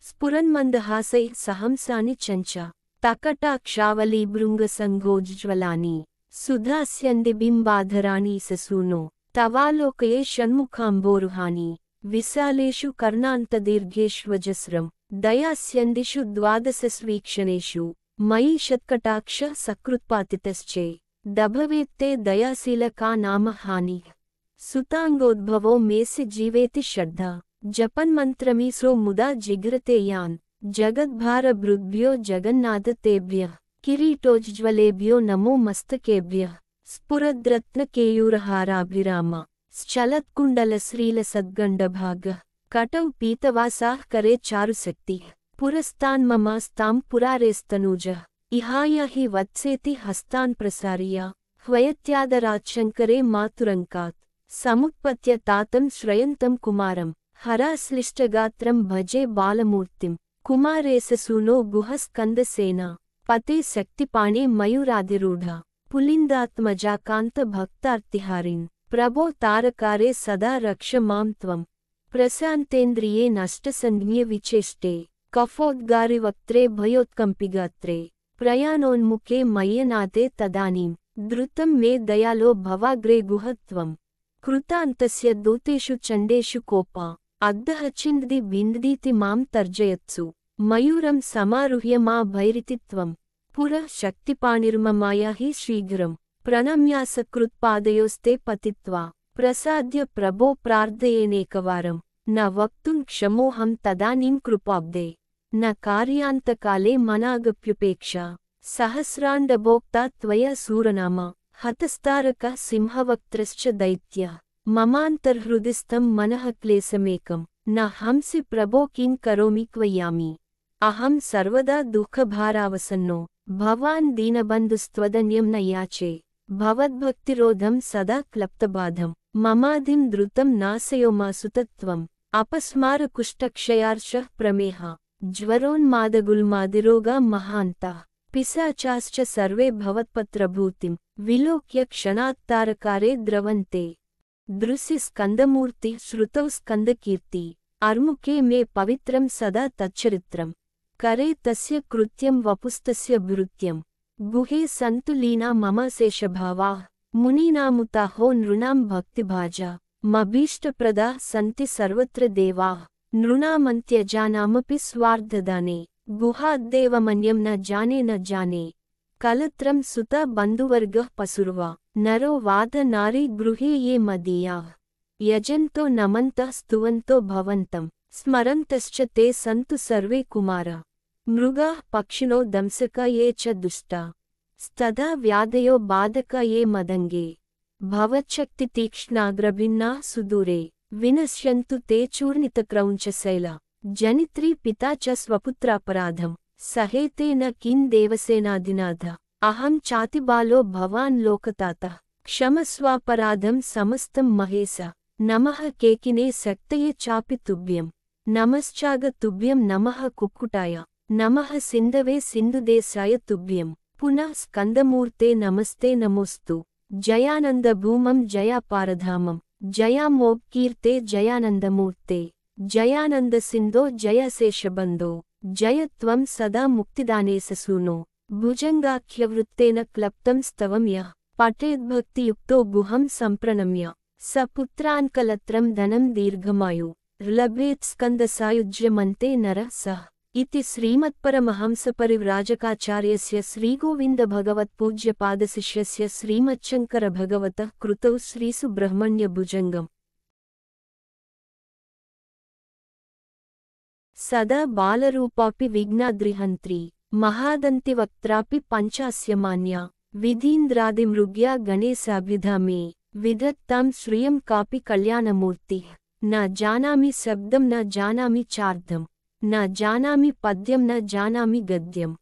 A: स्फुरन्मन्दहासैः सहंसानि चञ्चा तकटाक्षावलीभृङ्गसङ्घोज्ज्वलानि सुधास्यन्दिबिम्बाधराणि ससूनो तवालोकये षण्मुखाम्बोरुहानि विशालेषु कर्णान्तदीर्घेष्वजस्रं दयास्यन्दिषु द्वादशस्वीक्षणेषु मयि षत्कटाक्ष सकृत्पातितश्चे दभवेत्ते दयाशीलका नाम हानिः सुताङ्गोद्भवो मेसि जीवेति श्रद्धा जपन्मन्त्रमीसो मुदा जिघ्रते यान् जगद्भारभृद्भ्यो जगन्नाथतेभ्यः किरीटोज्ज्वलेभ्यो नमो मस्तकेभ्यः स्फुरद्रत्नकेयूरहाराभिरामा श्चलत्कुण्डलश्रीलसद्गण्डभागः कटौ पीतवासाः करे चारुशक्तिः पुरस्तान्ममास्तां पुरारेस्तनूजः इहाय हि वत्सेति हस्तान् प्रसार्य ह्वयत्यादराच्छङ्करे मातुरङ्कात् समुत्पत्य तातं श्रयन्तं कुमारं हराश्लिष्टगात्रं भजे बालमूर्तिं कुमारेशसूनो गुहस्कन्दसेना पते शक्तिपाणे मयूराधिरूढा पुलिन्दात्मजाकान्तभक्तार्तिहारिन् प्रभो तारकारे सदा रक्ष मां त्वं प्रशान्तेन्द्रिये नष्टसंज्ञे विचेष्टे कफोद्गारिवक्त्रे भयोत्कम्पिगात्रे प्रयाणोन्मुखे मय्यनादे तदानीं द्रुतं मे दयालो भवाग्रे गुहत्वं कृतान्तस्य दूतेषु चण्डेषु कोपा अद्दः चिन्दि बिन्दीति मां तर्जयत्सु मयूरं समारुह्य मा भैरिति त्वं पुरः शक्तिपाणिर्ममाया हि शीघ्रं प्रणम्यासकृत्पादयोस्ते पतित्वा प्रसाद्य प्रभो प्रार्थयेनेकवारं न वक्तुं क्षमोऽहं तदानीं कृपाब्दे न कार्यान्तकाले मनागप्युपेक्षा सहस्राण्डभोक्ता त्वया सूरनामा हतस्तारकः सिंहवक्त्रश्च दैत्यः ममान्तर्हृदिस्थं मनः क्लेशमेकं न हंसि प्रभो किं करोमि क्वयामि अहं सर्वदा दुःखभारावसन्नो भवान् दीनबन्धुस्त्वदन्यं न याचे भवद्भक्तिरोधं सदा क्लप्तबाधं ममाधिं द्रुतं नाशयो मासुतत्वम् अपस्मारकुष्ठक्षयार्षः प्रमेहा ज्वरोन्मादगुल्मादिरोगा महान्ताः पिशाचाश्च सर्वे भवत्पत्रभूतिं विलोक्य क्षणात्तारकारे द्रवन्ते दृशि स्कन्दमूर्ति श्रुतौ स्कन्दकीर्ति अर्मुखे मे पवित्रं सदा तच्चरित्रं करे तस्य कृत्यं वपुस्तस्य भृत्यं गुहे सन्तु लीना मम शेषभावाः मुनीनामुताहो नृणां भक्तिभाजा मभीष्टप्रदाः सन्ति सर्वत्र देवाः नृणामन्त्यजानामपि स्वार्धदाने गुहाद्देवमन्यं न जाने कलत्रं सुता बन्धुवर्गः पशुर्वा नरो वाद नारी गृहे ये मदीयाः यजन्तो नमन्तः स्तुवन्तो भवन्तं स्मरन्तश्च ते सन्तु सर्वे कुमारा मृगाः पक्षिणो दंसका ये च दुष्टा स्तदा व्याधयो बाधक ये मदंगे भवच्छक्ति तीक्ष्णाग्रभिन्ना सुदूरे विनश्यन्तु ते चूर्णितक्रौञ्चशैला जनित्री पिता च स्वपुत्रापराधं सहेते न किं देवसेनाधिनाथ अहं चातिबालो भवान् लोकतातः क्षमस्वापराधं समस्तं महेश नमः केकिने शक्तये चापि तुभ्यं नमश्चाग तुभ्यं नमः कुक्कुटाय नमः सिन्धवे सिन्धुदेशाय तुभ्यं पुनः स्कन्दमूर्ते नमस्ते नमोस्तु जयानन्दभूमं जयापारधामं जयामोक्कीर्ते जयानन्दमूर्ते जयानन्दसिन्धो जयशेषबन्धो जय त्वं सदा मुक्तिदाने ससूनो भुजङ्गाख्यवृत्तेन क्लप्तं स्तवं यः पठेद्भक्तियुक्तो गुहं सम्प्रणम्य स पुत्रान् कलत्रं धनं दीर्घमायु लभेत् स्कन्दसायुज्यमन्ते नरः सः इति श्रीमत्परमहंसपरिव्राजकाचार्यस्य श्रीगोविन्दभगवत्पूज्यपादशिष्यस्य श्रीमच्छङ्करभगवतः कृतौ श्रीसुब्रह्मण्यभुजङ्गम् सदा बालरूपापि विघ्नाद्रिहन्त्री महादन्तिवक्त्रापि पञ्चास्यमान्या विधीन्द्रादिमृग्या गणेशाभिधा मे विधत्तां श्रियं कापि कल्याणमूर्तिः न जानामि शब्दं न जानामि चार्धं न जानामि पद्यं न जानामि गद्यं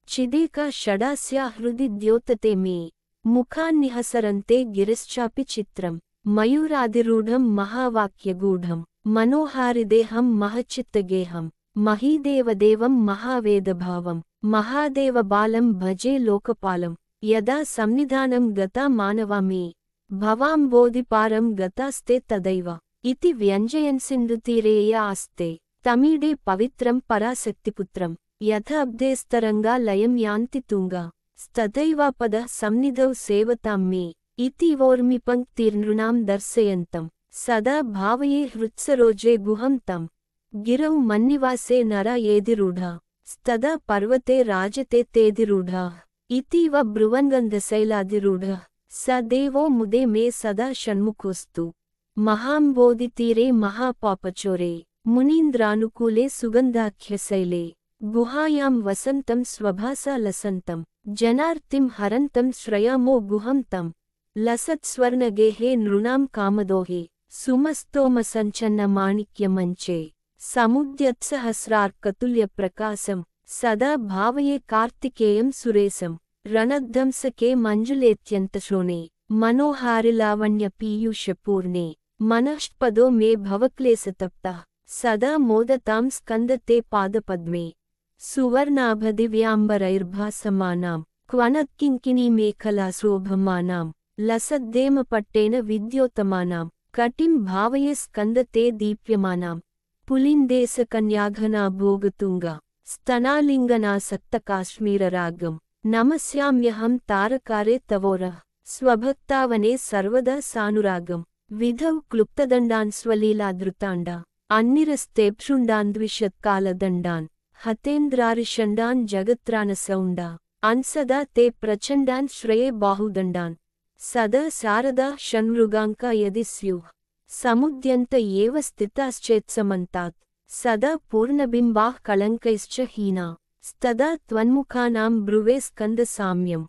A: चिदेका षडास्या हृदि द्योतते मे मुखान्निहसरन्ते गिरिश्चापि चित्रं मयूरादिरूढं महावाक्यगूढं मनोहारिदेहं महच्चित्तगेहं महीदेवदेवं महावेदभावं महादेवबालं भजे लोकपालं यदा सन्निधानं गता मानवा मे भवाम्बोधिपारं गतास्ते तदैव इति व्यञ्जयन् सिन्धुतीरे या आस्ते तमीडे पवित्रं पराशक्तिपुत्रं यथाब्धेस्तरङ्गा लयं यान्ति तुङ्गा तथैवापदः सन्निधौ सेवतां मे इति वोर्मिपङ्क्तिर्नृणां दर्शयन्तं सदा भावये हृत्सरोजे गुहं तं गिरौ मन्निवासे नरा येदिरूढा स्तदा पर्वते राजते तेदिरूढाः इतीव ब्रुवन्गन्धशैलादिरूढः स देवो मुदे मे सदा षण्मुखोऽस्तु महाम्बोधितीरे महापापचोरे मुनीन्द्रानुकूले सुगन्धाख्यशैले गुहायां वसन्तं स्वभासा लसन्तं जनार्तिं हरन्तं श्रयामो गुहं तं लसत्स्वर्णगेहे नृणां कामदोहे सुमस्तोमसञ्चन्नमाणिक्यमञ्चे समुद्यत्सहस्रार्कतुल्यप्रकाशं सदा भावये कार्तिकेयं सुरेशं रणध्वंसके मञ्जुलेत्यन्तशोणे मनोहारिलावण्यपीयूषपूर्णे मनःष्पदो मे भवक्लेशतप्तः सदा मोदतां स्कन्दते पादपद्मे सुवर्णाभदिव्याम्बरैर्भासमानां क्वनत्किङ्किणीमेखलाशोभमानां लसद्देमपट्टेन विद्योतमानां कटिं भावये स्कन्दते दीप्यमानां पुलिन्देशकन्याघना भोगतुङ्गा स्तनालिङ्गनासक्तकाश्मीररागं नमस्याम्यहं तारकारे तवोरः स्वभक्तावने सर्वदा सानुरागं विधौ क्लुप्तदण्डान् स्वलीलाधृताण्डा अन्निरस्तेप्षुण्डान् द्विषत्कालदण्डान् हतेन्द्रारिषण्डान् जगत्राणसौण्डा अन्सदा ते प्रचण्डान् श्रये बाहुदण्डान् सदा शारदा षण्मृगाङ्का यदि स्युः समुद्यन्त एव स्थिताश्चेत्समन्तात् सदा पूर्णबिम्बाः कलङ्कैश्च हीना स्तदा त्वन्मुखानां ब्रुवे स्कन्दसाम्यं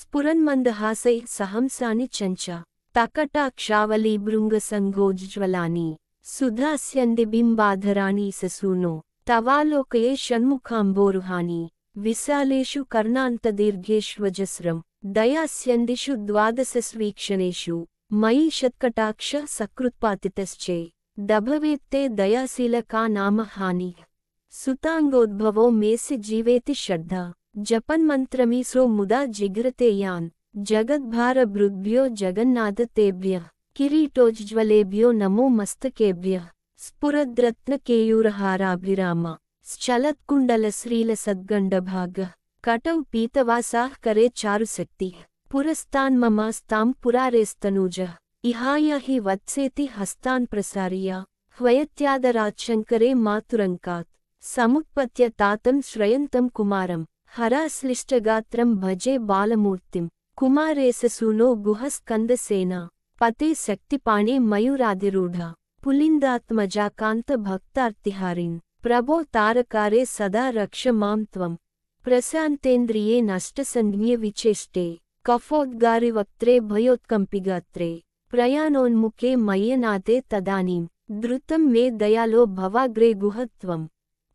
A: स्फुरन्मन्दहासैः सहंसानि चञ्चा तकटाक्षावलीभृङ्गसङ्गोज्ज्वलानि सुधास्यन्दिबिम्बाधराणि ससूनो तवालोकये षण्मुखाम्बोरुहानि विशालेषु कर्णान्तदीर्घेष्वजस्रं दयास्यन्दिषु द्वादशस्वीक्षणेषु मयि षत्कटाक्षः सकृत्पातितश्चे दभवेत्ते दयाशीलका नाम हानिः सुताङ्गोद्भवो मेसि जीवेति श्रद्धा जपन्मन्त्रमीसो मुदा जिघ्रते यान् जगद्भारभृद्भ्यो जगन्नाथतेभ्यः किरीटोज्ज्वलेभ्यो नमो मस्तकेभ्यः स्फुरद्रत्नकेयूरहाराभिराम श्चलत्कुण्डलश्रीलसद्गण्डभागः कटौ पीतवासाः करे चारुशक्तिः पुरस्तान्ममास्तां पुरारेस्तनूजः इहाय हि वत्सेति हस्तान् प्रसार्य ह्वयत्यादराच्छङ्करे मातुरङ्कात् समुत्पत्य तातं श्रयन्तं कुमारं हराश्लिष्टगात्रं भजे बालमूर्तिं कुमारेशसूनो गुहस्कन्दसेना पते शक्तिपाणे मयूरादिरूढा पुलिन्दात्मजा कान्तभक्तार्तिहारिन् प्रभो तारकारे सदा रक्ष मां त्वं प्रशान्तेन्द्रिये नष्टसंज्ञे विचेष्टे कफोद्गारिवक्त्रे भयोत्कम्पिगात्रे प्रयाणोन्मुखे मय्यनाथे तदानीं द्रुतं मे दयालो भवाग्रे गुहत्वं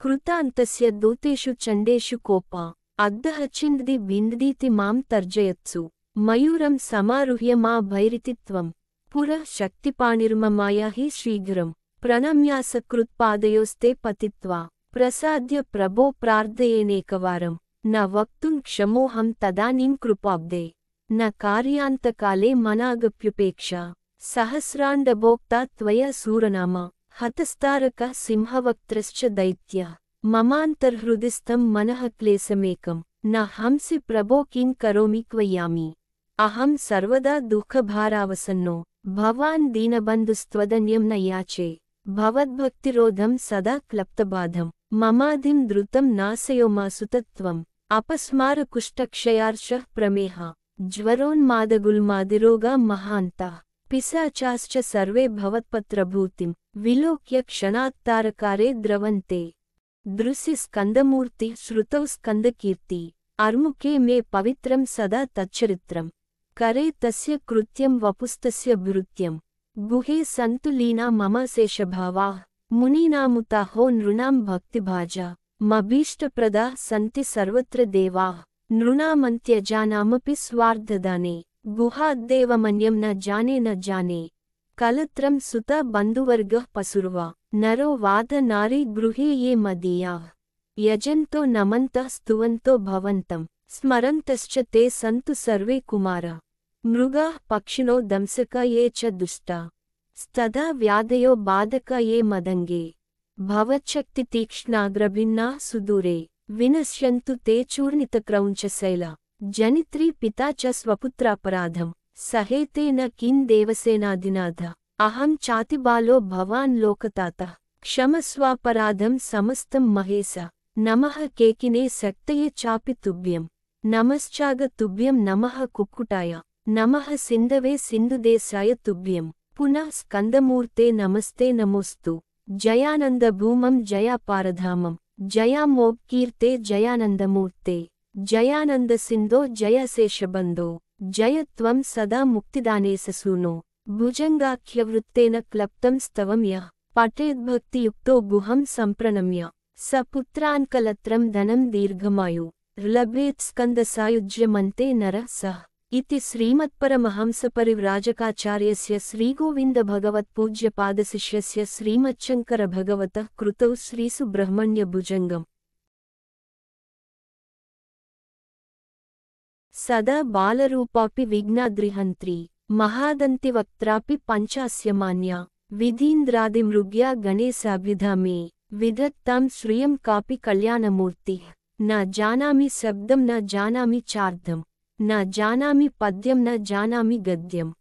A: कृतान्तस्य दूतेषु चण्डेषु कोपा अद्दः चिन्दि बिन्दीति मां तर्जयत्सु मयूरं समारुह्य मा भैरितित्वं पुरः शक्तिपाणिर्ममाया हि शीघ्रं प्रणम्यासकृत्पादयोस्ते पतित्वा प्रसाद्य प्रभो प्रार्थयेनेकवारं न वक्तुं क्षमोऽहं तदानीं कृपाब्दे न कार्यान्तकाले मनागप्युपेक्षा सहस्राण्डभोक्ता त्वया सूरनाम हतस्तारकः सिंहवक्त्रश्च दैत्यः ममान्तर्हृदिस्थं मनः क्लेशमेकं न हंसि प्रभो किं करोमि क्वयामि अहं सर्वदा दुःखभारावसन्नो भवान् दीनबन्धुस्त्वदन्यं न याचे भवद्भक्तिरोधं सदा क्लप्तबाधं ममाधिं द्रुतं नाशयो मा सुतत्वम् अपस्मारकुष्ठक्षयार्षः प्रमेहः ज्वरोन्मादगुल्मादिरोगा महान्तः पिशाचाश्च सर्वे भवत्पत्रभूतिं विलोक्य क्षणात्तारकारे द्रवन्ते दृशि स्कन्दमूर्ति श्रुतौ स्कन्दकीर्ति अर्मुखे मे पवित्रं सदा तच्चरित्रं करे तस्य कृत्यं वपुस्तस्य भृत्यं गुहे सन्तु लीना मम शेषभावाः मुनीनामुताहो नृणां भक्तिभाजा मभीष्टप्रदाः सन्ति सर्वत्र देवाः नृणामन्त्यजानामपि स्वार्धदाने गुहाद्देवमन्यं न जाने कलत्रं सुता बन्धुवर्गः पशुर्वा नरो वाद नारी गृहे ये मदीयाः यजन्तो नमन्तः स्तुवन्तो भवन्तं स्मरन्तश्च ते सन्तु सर्वे कुमारा मृगाः पक्षिणो दंसका ये च दुष्टा स्तदा व्याधयो बाधका ये मदङ्गे भवच्छक्तितीक्ष्णाग्रभिन्नाः सुदूरे विनश्यन्तु ते चूर्णितक्रौञ्चशैला जनित्री पिता च स्वपुत्रापराधं सहेते न किं देवसेनाधिनाथ अहं चातिबालो भवान् लोकतातः क्षमस्वापराधं समस्तं महेश नमः केकिने शक्तये चापि तुभ्यं नमश्चाग तुभ्यं नमः कुक्कुटाय नमः सिन्धवे सिन्धुदेशाय तुभ्यं पुनः स्कन्दमूर्ते नमस्ते नमोस्तु जयानन्दभूमं जयापारधामं जयामोपकीर्ते जयानन्दमूर्ते जयानन्दसिन्धो जयशेषबन्धो जय त्वं सदा मुक्तिदाने ससूनो भुजङ्गाख्यवृत्तेन क्लप्तं स्तवं यः पठेद्भक्तियुक्तो गुहं सम्प्रणम्य स पुत्रान्कलत्रं धनं दीर्घमायु लभेत् स्कन्दसायुज्यमन्ते नरः सः इति श्रीमत्परमहंसपरिव्राजकाचार्यस्य श्रीगोविन्दभगवत्पूज्यपादशिष्यस्य श्रीमच्छङ्करभगवतः कृतौ श्रीसुब्रह्मण्यभुजङ्गम् सदा बालरूपापि विघ्नाद्रिहन्त्री महादन्तिवक्त्रापि पञ्चास्यमान्या विधीन्द्रादिमृग्या गणेशाभिधा मे विधत्तां श्रियं कापि कल्याणमूर्तिः न जानामि शब्दं न जानामि चार्धं न जानामि पद्यं न जानामि गद्यं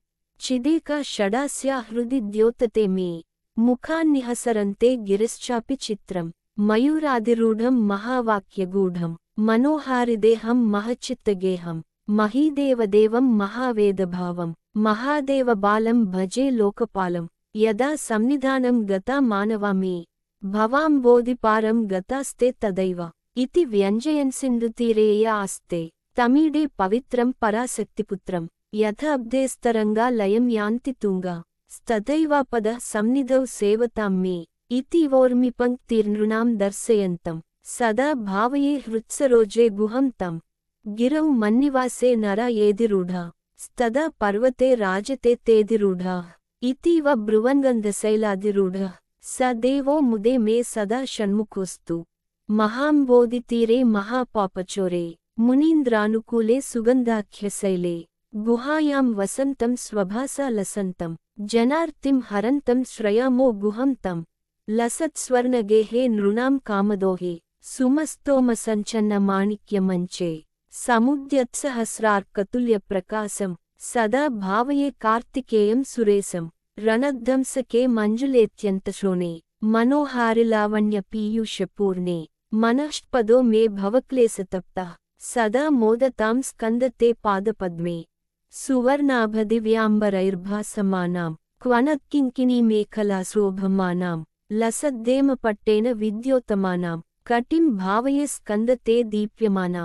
A: चिदेका षडास्या हृदि द्योतते मे मुखान्निहसरन्ते गिरिश्चापि चित्रं मयूरादिरूढं महावाक्यगूढं मनोहारिदेहं महच्चित्तगेहं महीदेवदेवं महावेदभावं महादेवबालं भजे लोकपालं यदा सन्निधानं गता मानवा मे भवाम्बोधिपारं गतास्ते तदैव इति व्यञ्जयन् सिन्धुतीरे य आस्ते तमीडे पवित्रं पराशक्तिपुत्रं यथाब्धेस्तरङ्गा लयं यान्ति तुङ्गा तथैवापदः सन्निधौ सेवतां मे इति वोर्मिपङ्क्तिर्नृणां दर्शयन्तं सदा भावये हृत्सरोजे गुहं तं गिरौ मन्निवासे नरा येदिरूढा स्तदा पर्वते राजते तेदिरूढाः इतीव ब्रुवन्गन्धशैलादिरूढः स देवो मुदे मे सदा षण्मुखोऽस्तु महाम्बोधितीरे महापापचोरे मुनीन्द्रानुकूले सुगन्धाख्यशैले गुहायां वसन्तं स्वभासा लसन्तं जनार्तिं हरन्तं श्रयामो गुहं तं लसत्स्वर्णगेहे नृणां कामदोहे सुमस्तोमसञ्चन्नमाणिक्यमञ्चे समुद्यत्सहस्रार्कतुल्यप्रकाशं सदा भावये कार्तिकेयं सुरेशं रणध्वंसके मञ्जुलेत्यन्तशोणे मनोहारिलावण्यपीयूषपूर्णे मनःष्पदो मे भवक्लेशतप्तः सदा मोदतां स्कन्दते पादपद्मे सुवर्णाभदिव्याम्बरैर्भासमानां क्वनत्किङ्किणीमेखलाशोभमानां लसद्देमपट्टेन विद्योतमानां कटिं भावये स्कन्दते दीप्यमानां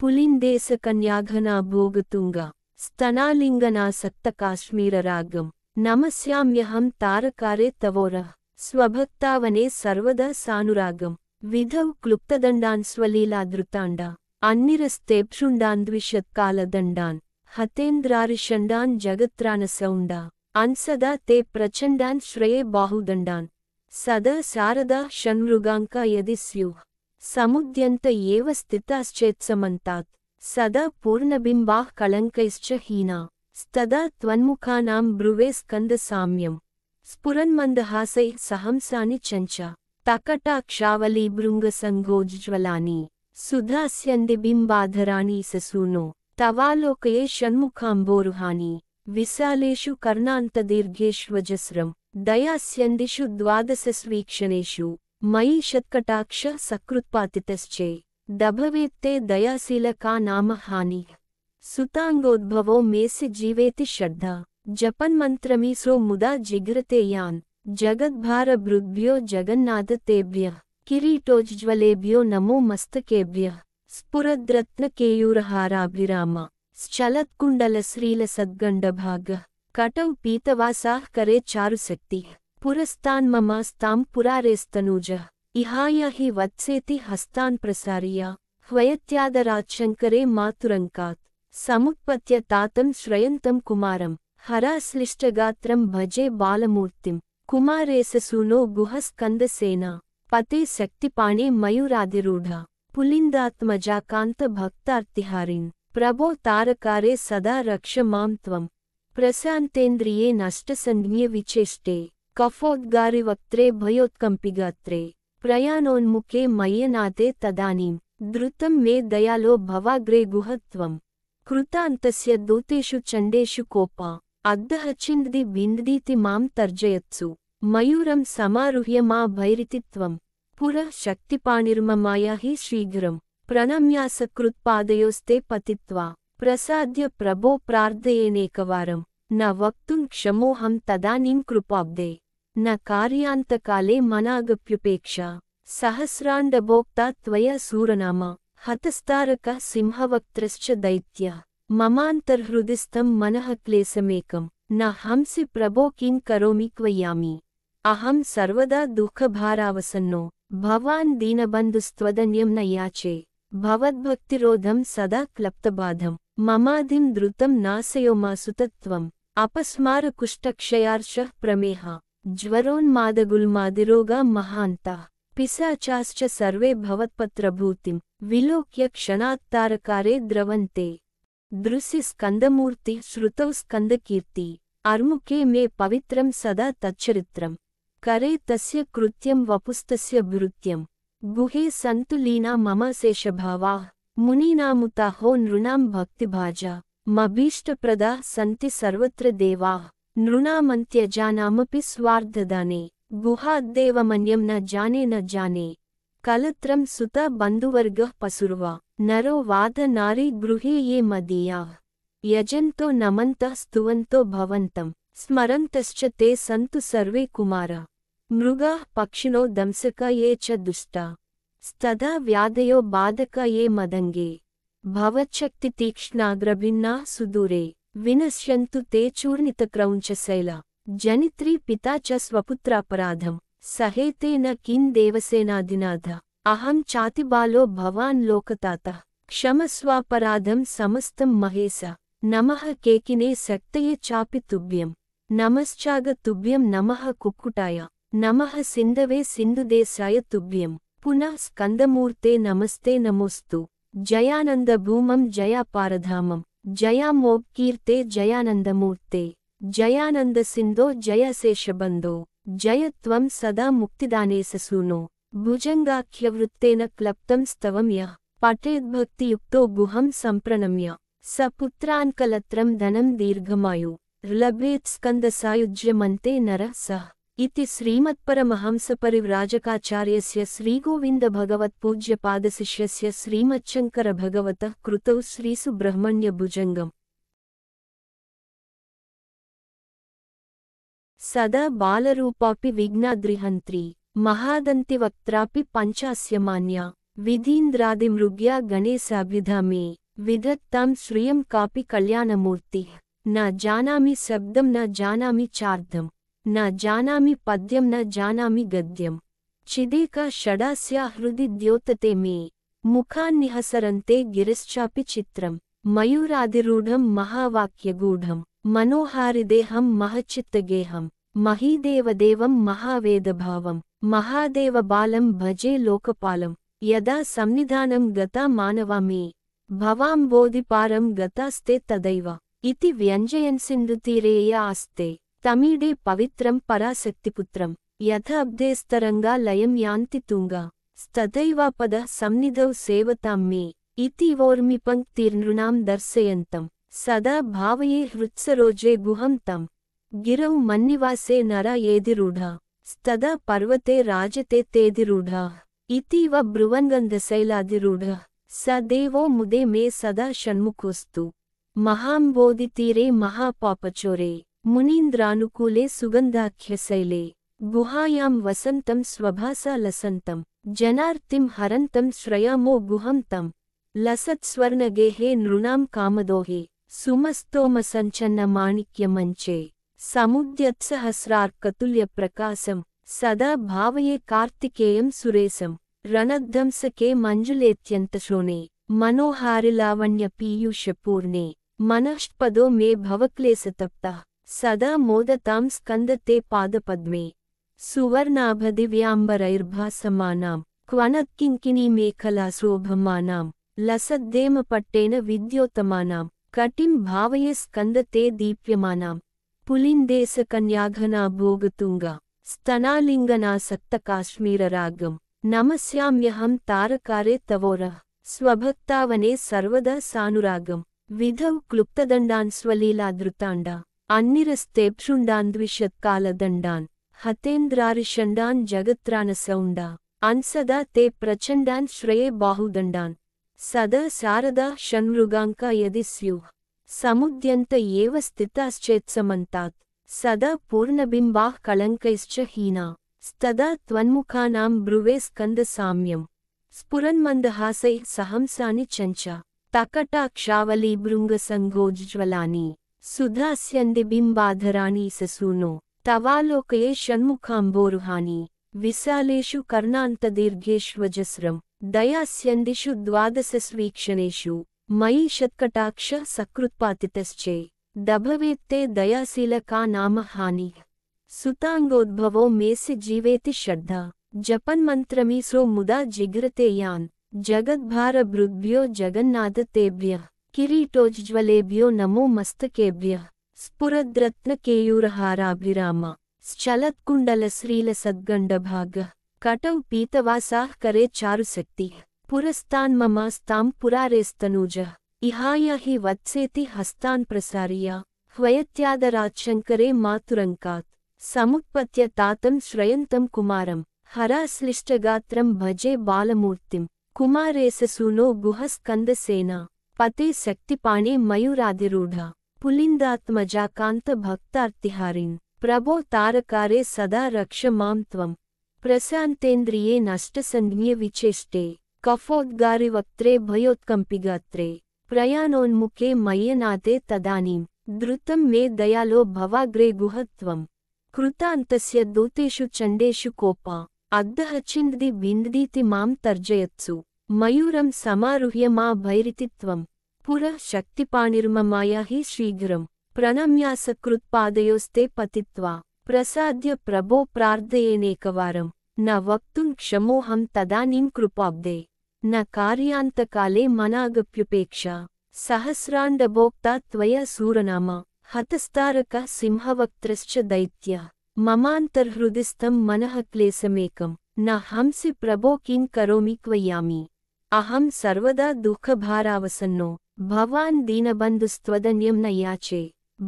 A: पुलिन्देशकन्याघना भोगतुङ्गा स्तनालिङ्गनासक्तकाश्मीररागं नमस्याम्यहं तारकारे तवोरः स्वभक्तावने सर्वदा सानुरागं विधौ क्लुप्तदण्डान् स्वलीलाधृताण्डा अन्निरस्तेप्षुण्डान्द्विषत्कालदण्डान् हतेन्द्रारिषण्डान् जगत्राणसौण्डा अन्सदा ते प्रचण्डान् श्रये बाहुदण्डान् सदा शारदा षण्मृगाङ्का यदि स्युः समुद्यन्त एव स्थिताश्चेत्समन्तात् सदा पूर्णबिम्बाः कलङ्कैश्च हीना स्तदा त्वन्मुखानां ब्रुवे स्कन्दसाम्यं स्फुरन्मन्दहासैः सहंसानि चञ्चा तकटाक्षावलीभृङ्गसङ्गोज्ज्वलानि सुधास्यन्दिबिम्बाधराणि ससूनो तवालोकये षण्मुखाम्बोरुहानि विशालेषु कर्णान्तदीर्घेष्वजस्रं दयास्यन्दिषु द्वादशस्वीक्षणेषु मयि शत्कटाक्ष सकृत्पातितश्चे दभवेत्ते दयाशीलका नाम हानिः सुताङ्गोद्भवो मेसि जीवेति श्रद्धा जपन्मन्त्रमीसो मुदा जिघ्रते यान् जगद्भारभृद्भ्यो जगन्नाथतेभ्यः किरीटोज्ज्वलेभ्यो नमो मस्तकेभ्यः स्फुरद्रत्नकेयूरहाराभिराम श्चलत्कुण्डलश्रीलसद्गण्डभागः कटौ पीतवासाः करे चारुशक्तिः पुरस्तान्ममास्तां पुरारेस्तनूजः इहाय हि वत्सेति हस्तान् प्रसार्य ह्वयत्यादराच्छङ्करे मातुरङ्कात् समुत्पत्य तातं श्रयन्तं कुमारं हराश्लिष्टगात्रं भजे बालमूर्तिं कुमारेससूनो गुहस्कन्दसेना पते शक्तिपाणे मयूराधिरूढा पुलिन्दात्मजा कान्तभक्तार्तिहारिन् प्रभो तारकारे सदा रक्ष मां त्वं प्रशान्तेन्द्रिये नष्टसंज्ञे विचेष्टे कफोद्गारिवक्त्रे भयोत्कम्पिगात्रे प्रयाणोन्मुखे मय्यनाथे तदानीं द्रुतं मे दयालो भवाग्रे गुहत्वं कृतान्तस्य दूतेषु चण्डेषु कोपा अद्दः चिन्दि बिन्दीति मां तर्जयत्सु मयूरं समारुह्य मा भैरिति त्वं पुरः शक्तिपाणिर्ममाया हि शीघ्रं प्रणम्यासकृत्पादयोस्ते पतित्वा प्रसाद्य प्रभो प्रार्थयेनेकवारं न वक्तुं क्षमोऽहं तदानीं कृपाब्दे न कार्यान्तकाले मनागप्युपेक्षा सहस्राण्डभोक्ता त्वया सूरनामा हतस्तारकः सिंहवक्त्रश्च दैत्यः ममान्तर्हृदिस्थं मनः क्लेशमेकं न हंसि प्रभो किं करोमि क्वयामि अहं सर्वदा दुःखभारावसन्नो भवान् दीनबन्धुस्त्वदन्यं न याचे भवद्भक्तिरोधं सदा क्लप्तबाधं ममाधिं द्रुतं नाशयो मासुतत्वम् अपस्मारकुष्ठक्षयार्षः प्रमेहा ज्वरोन्मादगुल्मादिरोगा महान्ताः पिशाचाश्च सर्वे भवत्पत्रभूतिं विलोक्य क्षणात्तारकारे द्रवन्ते दृशि स्कन्दमूर्ति श्रुतौ स्कन्दकीर्ति अर्मुखे मे पवित्रं सदा तच्चरित्रं करे तस्य कृत्यं वपुस्तस्य भृत्यं गुहे सन्तु लीना मम शेषभावाः मुनीनामुताहो नृणां भक्तिभाजा मभीष्टप्रदाः सन्ति सर्वत्र देवाः नृणामन्त्यजानामपि स्वार्धदाने गुहाद्देवमन्यं न जाने कलत्रं सुता बन्धुवर्गः पशुर्वा नरो वाद नारी गृहे ये मदीयाः यजन्तो नमन्तः स्तुवन्तो भवन्तं स्मरन्तश्च ते सन्तु सर्वे कुमारा मृगाः पक्षिणो दंसका ये च दुष्टा स्तदा व्याधयो बाधका ये मदङ्गे भवच्छक्तितीक्ष्णाग्रभिन्नाः सुदूरे विनश्यन्तु ते चूर्णितक्रौञ्चशैला जनित्री पिता च स्वपुत्रापराधं सहेते न किं देवसेनाधिनाथ अहं चातिबालो भवान् लोकतातः क्षमस्वापराधं समस्तं महेश नमः केकिने शक्तये चापि तुभ्यं नमश्चाग तुभ्यं नमः कुक्कुटाय नमः सिन्धवे सिन्धुदेशाय तुभ्यं पुनः स्कन्दमूर्ते नमस्ते नमोस्तु जयानन्दभूमं जयापारधामं जयामोक्कीर्ते जयानन्दमूर्ते जयानन्दसिन्धो जयशेषबन्धो जय त्वं सदा मुक्तिदाने ससूनो भुजङ्गाख्यवृत्तेन क्लप्तं स्तवं यः पठेद्भक्तियुक्तो गुहं सम्प्रणम्य स पुत्रान्कलत्रं धनं दीर्घमायु लभेत् स्कन्दसायुज्यमन्ते नरः सः इति श्रीमत्परमहंसपरिव्राजकाचार्यस्य श्रीगोविन्दभगवत्पूज्यपादशिष्यस्य श्रीमच्छङ्करभगवतः कृतौ श्रीसुब्रह्मण्यभुजङ्गम् सदा बालरूपापि विघ्नाद्रिहन्त्री महादन्तिवक्त्रापि पञ्चास्य मान्या विधीन्द्रादिमृग्या गणेशाभ्युधा मे विधत्तां श्रियं कापि कल्याणमूर्तिः न जानामि शब्दं न जानामि चार्धं न जानामि पद्यं न जानामि गद्यं चिदेका षडास्या हृदि द्योतते मे मुखान्निहसरन्ते गिरिश्चापि चित्रं मयूरादिरूढं महावाक्यगूढं मनोहारिदेहं महच्चित्तगेहं महीदेवदेवं महावेदभावं महादेवबालं भजे लोकपालं यदा सन्निधानं गता मानवा मे भवाम्बोधिपारं गतास्ते तदैव इति व्यञ्जयन् सिन्धुतीरे या आस्ते तमीडे पवित्रं पराशक्तिपुत्रं यथाब्धेस्तरङ्गा लयं यान्ति तुङ्गा तथैवापद सन्निधौ सेवतां मे इति वोर्मिपङ्क्तिर्नृणां दर्शयन्तं सदा भावये हृत्सरोजे गुहं तं गिरौ मन्निवासे नरा येदिरूढा स्तदा पर्वते राजते तेदिरूढा इतीव ब्रुवन्गन्धशैलादिरूढः स देवो मुदे मे सदा षण्मुखोऽस्तु महाम्बोधितीरे महापापचोरे मुनीन्द्रानुकूले सुगन्धाख्यशैले गुहायां वसन्तं स्वभासा लसन्तं जनार्तिं हरन्तं श्रयामो गुहं तं लसत्स्वर्णगेहे नृणां कामदोहे सुमस्तोमसञ्चन्नमाणिक्यमञ्चे समुद्यत्सहस्रार्कतुल्यप्रकाशं सदा भावये कार्तिकेयं सुरेशं रणध्वंसके मञ्जुलेत्यन्तशोणे मनोहारिलावण्यपीयूषपूर्णे मनःष्पदो मे भवक्लेशतप्तः सदा मोदतां स्कन्दते पादपद्मे सुवर्णाभदिव्याम्बरैर्भासमानां क्वनत्किङ्किणीमेखलाशोभमानां लसद्देमपट्टेन विद्योतमानां कटिं भावये स्कन्दते दीप्यमानां पुलिन्देशकन्याघना भोगतुङ्गा स्तनालिङ्गनासक्तकाश्मीररागं नमस्याम्यहं तारकारे तवोरः स्वभक्तावने सर्वदा सानुरागं विधौ क्लुप्तदण्डान् स्वलीलाधृताण्डा अन्निरस्तेप्षुण्डान्द्विषत्कालदण्डान् हतेन्द्रारिषण्डान् जगत्राणसौण्डा अन्सदा ते प्रचण्डान् श्रये बाहुदण्डान् सदा शारदा षण्मृगाङ्का यदि स्युः समुद्यन्त एव स्थिताश्चेत्समन्तात् सदा पूर्णबिम्बाः कलङ्कैश्च हीना स्तदा त्वन्मुखानां ब्रुवे स्कन्दसाम्यं स्फुरन्मन्दहासैः सहंसानि चञ्चा तकटाक्षावलीभृङ्गसङ्गोज्ज्वलानि सुधास्यन्दिबिम्बाधराणि ससूनो तवालोकये षण्मुखाम्बोरुहानि विशालेषु कर्णान्तदीर्घेष्वजस्रं दयास्यन्दिषु द्वादशस्वीक्षणेषु मयि षत्कटाक्ष सकृत्पातितश्चे दभवेत्ते दयाशीलका नाम हानिः सुताङ्गोद्भवो मेसि जीवेति श्रद्धा जपन्मन्त्रमीसो मुदा जिघ्रते यान् जगद्भारभृद्भ्यो जगन्नाथतेभ्यः किरीटोज्ज्वलेभ्यो नमो मस्तकेभ्यः स्फुरद्रत्नकेयूरहाराभिरामा श्चलत्कुण्डलश्रीलसद्गण्डभागः कटौ पीतवासाः करे चारुशक्तिः पुरस्तान्ममास्तां पुरारेस्तनूजः इहाय हि वत्सेति हस्तान् प्रसार्य ह्वयत्यादराच्छङ्करे मातुरङ्कात् समुत्पत्य तातं श्रयन्तं कुमारं हराश्लिष्टगात्रं भजे बालमूर्तिं कुमारेशसूनो गुहस्कन्दसेना पते शक्तिपाणे मयूरादिरूढा पुलिन्दात्मजाकान्तभक्तार्तिहारिन् प्रभो तारकारे सदा रक्ष मां त्वं प्रशान्तेन्द्रिये नष्टसंज्ञे विचेष्टे कफोद्गारिवक्त्रे भयोत्कम्पिगात्रे प्रयाणोन्मुखे मय्यनाथे तदानीं द्रुतं मे दयालो भवाग्रे गुहत्वं कृतान्तस्य दूतेषु चण्डेषु कोपा अद्दः चिन्दि बिन्दीति मां तर्जयत्सु मयूरं समारुह्य मा भैरिति त्वं पुरः शक्तिपाणिर्ममाया हि शीघ्रं प्रणम्यासकृत्पादयोस्ते पतित्वा प्रसाद्य प्रभो प्रार्थयेनेकवारं न वक्तुं क्षमोऽहं तदानीं कृपाब्दे न कार्यान्तकाले मनागप्युपेक्षा सहस्राण्डभोक्ता त्वया सूरनामा हतस्तारकः सिंहवक्त्रश्च दैत्यः ममान्तर्हृदिस्थं मनः क्लेशमेकं न हंसि प्रभो किं करोमि क्वयामि अहं सर्वदा दुःखभारावसन्नो भवान् दीनबन्धुस्त्वदन्यं न याचे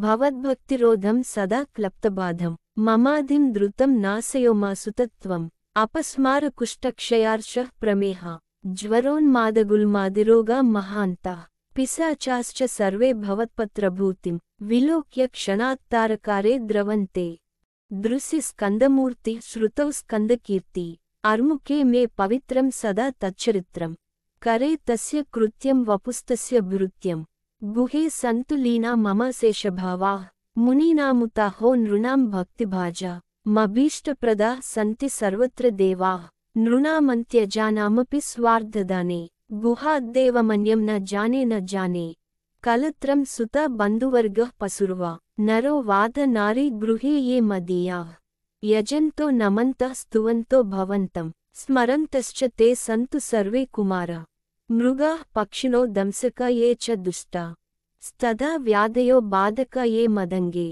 A: भवद्भक्तिरोधं सदा क्लप्तबाधं ममाधिं द्रुतं नाशयो मासुतत्वम् अपस्मारकुष्ठक्षयार्षः प्रमेहा ज्वरोन्मादगुल्मादिरोगा महान्ताः पिशाचाश्च सर्वे भवत्पत्रभूतिं विलोक्य क्षणात्तारकारे द्रवन्ते। दृसि स्कंदमूर्ति श्रुतौ स्कंदकीर्ति अर्मुखे मे पवित्रं सदा तच्चरित्रम् करे तस्य कृत्यं वपुस्तस्य भृत्यं गुहे सन्तु लीना मम शेषभावाः मुनीनामुताहो नृणां भक्तिभाजा मभीष्टप्रदा सन्ति सर्वत्र देवाः नृणामन्त्यजानामपि स्वार्धदाने गुहाद्देवमन्यं न जाने कलत्रं सुता बन्धुवर्गः पशुर्वा नरो वाद नारी गृहे ये मदीयाः यजन्तो नमन्तः स्तुवन्तो भवन्तं स्मरन्तश्च ते सन्तु सर्वे कुमारा मृगाः पक्षिणो दंसका ये च दुष्टा स्तदा व्याधयो बाधका ये मदङ्गे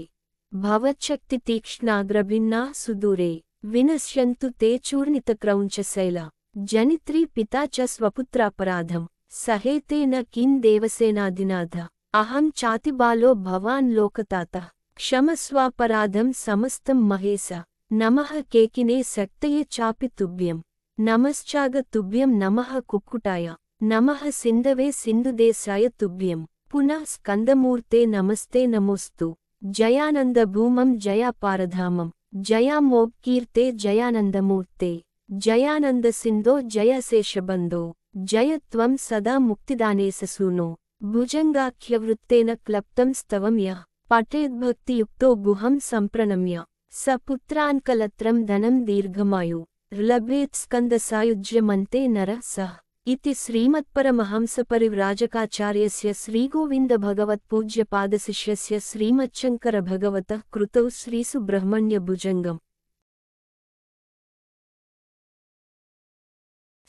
A: भवच्छक्तितीक्ष्णाग्रभिन्नाः सुदूरे विनश्यन्तु ते चूर्णितक्रौञ्चशैला जनित्री पिता च स्वपुत्रापराधं सहेते न किं देवसेनाधिनाथ अहं चातिबालो भवान् लोकतातः क्षमस्वापराधं समस्तं महेश नमः केकिने शक्तये चापि तुभ्यं नमश्चाग तुभ्यं नमः कुक्कुटाय नमः सिन्धवे सिन्धुदेशाय तुभ्यं पुनः स्कंदमूर्ते नमस्ते नमोस्तु जयानन्दभूमं जयापारधामं जयामोपकीर्ते जयानन्दमूर्ते जयानन्दसिन्धो जयशेषबन्धो जय त्वं सदा मुक्तिदाने ससूनो भुजङ्गाख्यवृत्तेन क्लप्तं स्तवं यः पठेद्भक्तियुक्तो गुहं सम्प्रणम्य स पुत्रान्कलत्रं धनं दीर्घमायु लभेत् स्कन्दसायुज्यमन्ते नरः सः इति श्रीमत्परमहंसपरिव्राजकाचार्यस्य श्रीगोविन्दभगवत्पूज्यपादशिष्यस्य श्रीमच्छङ्करभगवतः कृतौ श्रीसुब्रह्मण्यभुजङ्गम्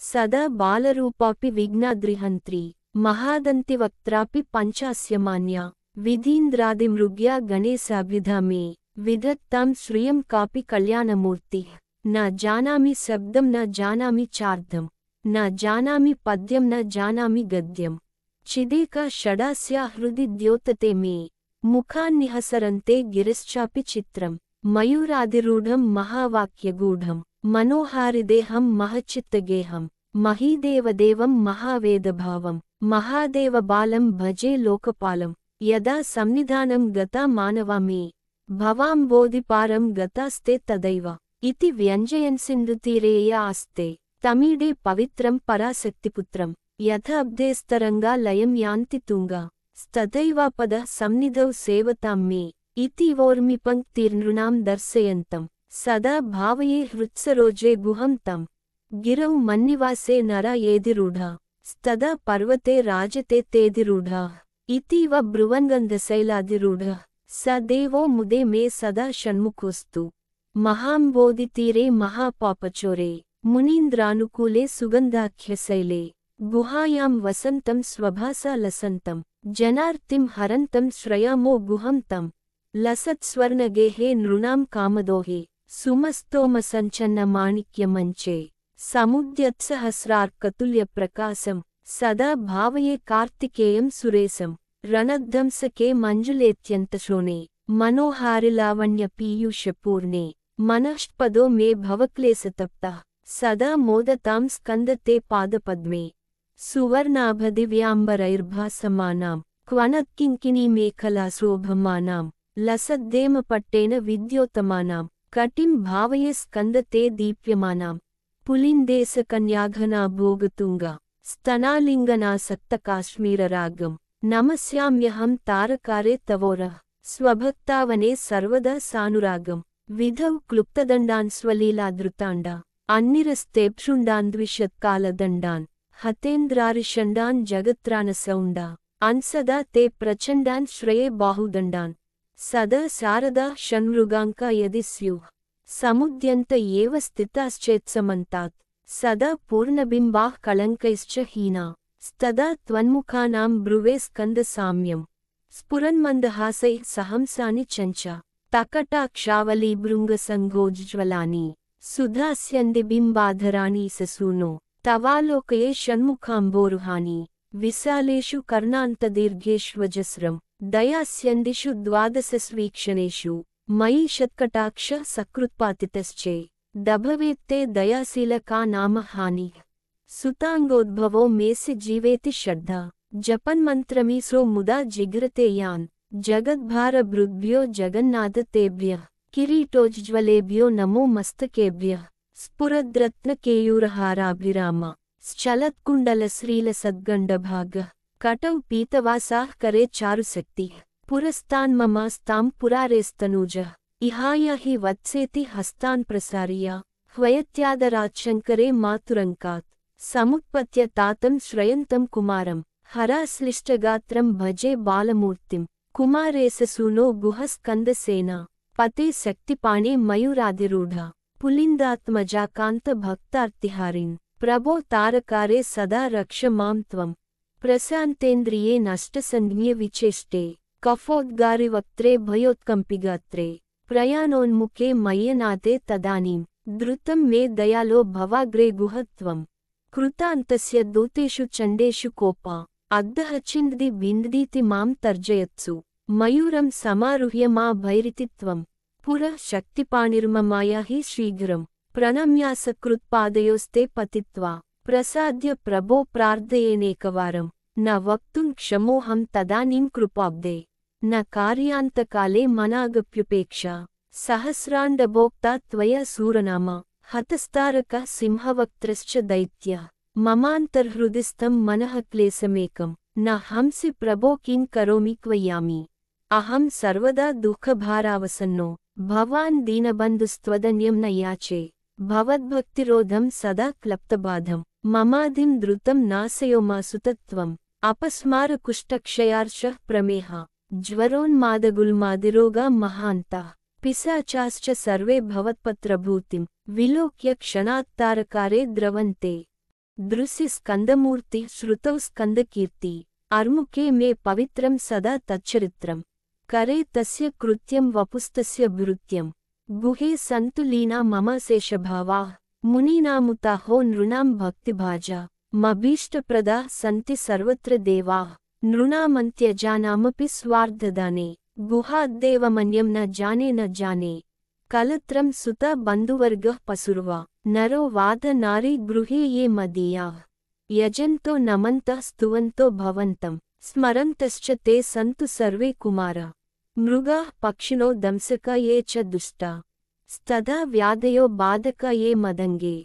A: सदा बालरूपापि विघ्नाद्रिहन्त्री महादन्तिवक्त्रापि पञ्चास्यमान्या विधीन्द्रादिमृग्या गणेशाभिधा मे विधत्तां श्रियं कापि कल्याणमूर्तिः न जानामि शब्दं न जानामि चार्धं न जानामि पद्यं न जानामि गद्यं चिदेका षडास्या हृदि द्योतते मे मुखान्निहसरन्ते गिरिश्चापि चित्रं मयूरादिरूढं महावाक्यगूढं मनोहारिदेहं महच्चित्तगेहं महीदेवदेवं महावेदभावं महादेवबालं भजे लोकपालं यदा संनिधानं गता मानवा मे भवाम्बोधिपारं गतास्ते तदैव इति व्यञ्जयन् सिन्धुतीरे या आस्ते तमीडे पवित्रं पराशक्तिपुत्रं यथाब्धेस्तरङ्गा लयं यान्ति तुङ्गा तथैवापदः सन्निधौ सेवतां मे इति वोर्मिपङ्क्तिर्नृणां दर्शयन्तं सदा भावये हृत्सरोजे गुहं तं गिरौ मन्निवासे नरा येदिरूढा स्तदा पर्वते राजते तेदिरूढाः इति व ब्रुवन्गन्धशैलादिरूढः स देवो मुदे मे सदा षण्मुखोऽस्तु महाम्बोधितीरे महापापचोरे मुनीन्द्रानुकूले सुगन्धाख्यशैले गुहायां वसन्तं स्वभासा लसन्तं जनार्तिं हरन्तं श्रयामो गुहं तं लसत्स्वर्णगेहे नृणां कामदोहे सुमस्तोमसञ्चन्नमाणिक्यमञ्चे समुद्यत्सहस्रार्कतुल्यप्रकाशं सदा भावये कार्तिकेयं सुरेशं रणध्वंसके मञ्जुलेत्यन्तशोणे मनोहारिलावण्यपीयूषपूर्णे मनःष्पदो मे भवक्लेशतप्तः सदा मोदतां स्कन्दते पादपद्मे सुवर्णाभदिव्याम्बरैर्भासमानां क्वनत्किङ्किणीमेखलाशोभमानां लसद्देमपट्टेन विद्योतमानां कटिं भावये स्कन्दते दीप्यमानां पुलिन्देशकन्याघना भोगतुङ्गा स्तनालिङ्गनासक्तकाश्मीररागं नमस्याम्यहं तारकारे तवोरः स्वभक्तावने सर्वदा सानुरागं विधौ क्लुप्तदण्डान् स्वलीलादृताण्डा अन्निरस्तेप्षुण्डान्द्विषत्कालदण्डान् हतेन्द्रारिषण्डान् जगत्राणसौण्डा अन्सदा ते प्रचण्डान् श्रये बाहुदण्डान् सदा शारदा षण्मृगाङ्का यदि स्युः समुद्यन्त एव स्थिताश्चेत्समन्तात् सदा पूर्णबिम्बाः कलङ्कैश्च हीना स्तदा त्वन्मुखानां ब्रुवे स्कन्दसाम्यं स्फुरन्मन्दहासैः सहंसानि चञ्चा तकटाक्षावलीभृङ्गसङ्गोज्ज्वलानि सुधास्यन्दिबिम्बाधराणि ससूनो तवालोकये षण्मुखाम्बोरुहानि विशालेषु कर्णान्तदीर्घेष्वजस्रं दयास्यन्दिषु द्वादशस्वीक्षणेषु मयि षत्कटाक्षः सकृत्पातितश्चे दभवेत्ते दयाशीलका नाम हानिः सुताङ्गोद्भवो मेसि जीवेति श्रद्धा जपन्मन्त्रमीसो मुदा जिघ्रते यान् जगद्भारभृद्भ्यो जगन्नाथ तेभ्यः किरीटोज्ज्वलेभ्यो नमो मस्तकेभ्यः स्फुरद्रत्नकेयूरहाराभिराम श्चलत्कुण्डलश्रीलसद्गण्डभागः कटौ पीतवासाः करे चारुशक्तिः पुरस्तान्ममास्तां पुरारेस्तनूजः इहाय हि वत्सेति हस्तान् प्रसार्य ह्वयत्यादराच्छङ्करे मातुरङ्कात् समुत्पत्य तातं श्रयन्तं कुमारं हराश्लिष्टगात्रं भजे बालमूर्तिं कुमारेससूनो गुहस्कन्दसेना पते शक्तिपाणे मयूराधिरूढा पुलिन्दात्मजा कान्तभक्तार्तिहारिन् प्रभो तारकारे सदा रक्ष मां त्वं प्रशान्तेन्द्रिये नष्टसंज्ञे विचेष्टे कफोद्गारिवक्त्रे भयोत्कम्पिगात्रे प्रयाणोन्मुखे मय्यनादे तदानीं द्रुतं मे दयालो भवाग्रे गुहत्वं कृतान्तस्य दूतेषु चण्डेषु कोपा अग्धः चिन्दि बिन्दीति मां तर्जयत्सु मयूरं समारुह्य मा भैरिति त्वं पुरः शक्तिपाणिर्ममाया हि शीघ्रं प्रणम्यासकृत्पादयोस्ते पतित्वा प्रसाद्य प्रभो प्रार्थयेनेकवारं न वक्तुं क्षमोऽहं तदानीं कृपाब्दे न कार्यान्तकाले मनागप्युपेक्षा सहस्राण्डभोक्ता त्वया सूरनामा हतस्तारकः सिंहवक्त्रश्च दैत्यः ममान्तर्हृदिस्थं मनः क्लेशमेकं न हंसि प्रभो किं करोमि क्वयामि अहं सर्वदा दुःखभारावसन्नो भवान् दीनबन्धुस्त्वदन्यं न याचे भवद्भक्तिरोधं सदा क्लप्तबाधं ममाधिं द्रुतं नाशयोमासुतत्वम् अपस्मारकुष्ठक्षयार्षः प्रमेहा ज्वरोन्मादगुल्मादिरोगा महान्ताः पिशाचाश्च सर्वे भवत्पत्रभूतिं विलोक्य क्षणात्तारकारे द्रवन्ते दृशि स्कन्दमूर्ति श्रुतौ स्कन्दकीर्ति अर्मुखे मे पवित्रं सदा तच्चरित्रं करे तस्य कृत्यं वपुस्तस्य भृत्यं गुहे सन्तु लीना मम शेषभावाः मुनीनामुताहो नृणां भक्तिभाजा मभीष्टप्रदाः सन्ति सर्वत्र देवाः नृणामन्त्यजानामपि स्वार्धदाने गुहाद्देवमन्यं न जाने कलत्रं सुता बन्धुवर्गः पशुर्वा नरो वाद नारी गृहे ये मदीयाः यजन्तो नमन्तः स्तुवन्तो भवन्तं स्मरन्तश्च ते सन्तु सर्वे कुमारा मृगाः पक्षिणो दंसका ये च दुष्टा स्तदा व्याधयो बाधका ये मदङ्गे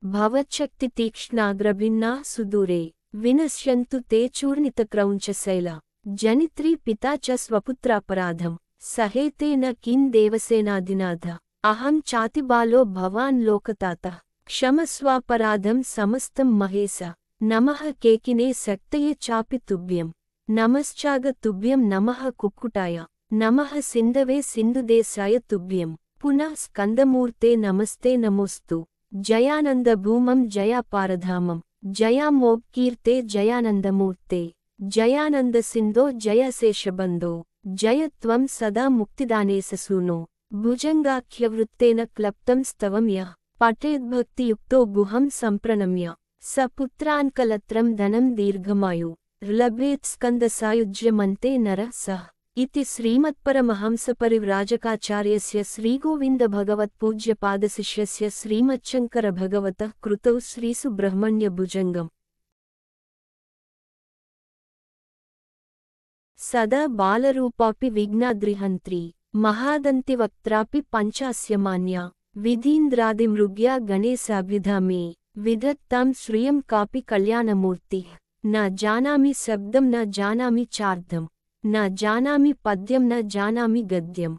A: भवच्छक्तितीक्ष्णाग्रभिन्नाः सुदूरे विनश्यन्तु ते चूर्णितक्रौञ्चशैला जनित्री पिता च स्वपुत्रापराधं सहेते न किं देवसेनाधिनाथ अहं चातिबालो भवान् लोकतातः क्षमस्वापराधं समस्तं महेश नमः केकिने शक्तये चापि तुभ्यं नमश्चाग तुभ्यं नमः कुक्कुटाय नमः सिन्धवे सिन्धुदेशाय तुभ्यं पुनः स्कन्दमूर्ते नमस्ते नमोस्तु जयानन्दभूमं जयापारधामं जयामोपकीर्ते जयानन्दमूर्ते जयानन्दसिन्धो जयशेषबन्धो जय त्वं सदा मुक्तिदाने ससूनो भुजङ्गाख्यवृत्तेन क्लप्तं स्तवं यः पठेद्भक्तियुक्तो गुहं सम्प्रणम्य स पुत्रान् कलत्रं धनं दीर्घमायु लभेत् स्कन्दसायुज्यमन्ते नरः सः इति श्रीमत्परमहंसपरिव्राजकाचार्यस्य श्रीगोविन्दभगवत्पूज्यपादशिष्यस्य श्रीमच्छङ्करभगवतः कृतौ श्रीसुब्रह्मण्यभुजङ्गम् सदा बालरूपापि विघ्नाद्रिहन्त्री महादन्तिवक्त्रापि पञ्चास्यमान्या विधीन्द्रादिमृग्या गणेशाभिधा मे विधत्तां श्रियं कापि कल्याणमूर्तिः न जानामि शब्दं न जानामि चार्धं न जानामि पद्यं न जानामि गद्यं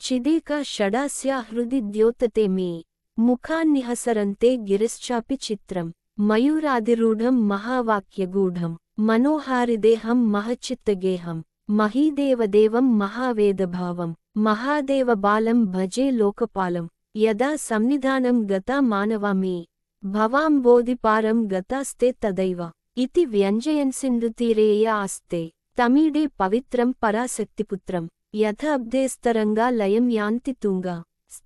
A: चिदेका षडास्या हृदि द्योतते मे मुखान्निहसरन्ते गिरिश्चापि चित्रं मयूराधिरूढं महावाक्यगूढं मनोहारिदेहं महच्चित्तगेहं महीदेवदेवं महावेदभावं महादेवबालं भजे लोकपालं यदा सन्निधानं गता मानवा मे भवाम्बोधिपारं गतास्ते तदैव इति व्यञ्जयन् सिन्धुतीरे या आस्ते तमीडे पवित्रं पराशक्तिपुत्रं यथाब्धेस्तरङ्गा लयं यान्ति तुङ्गा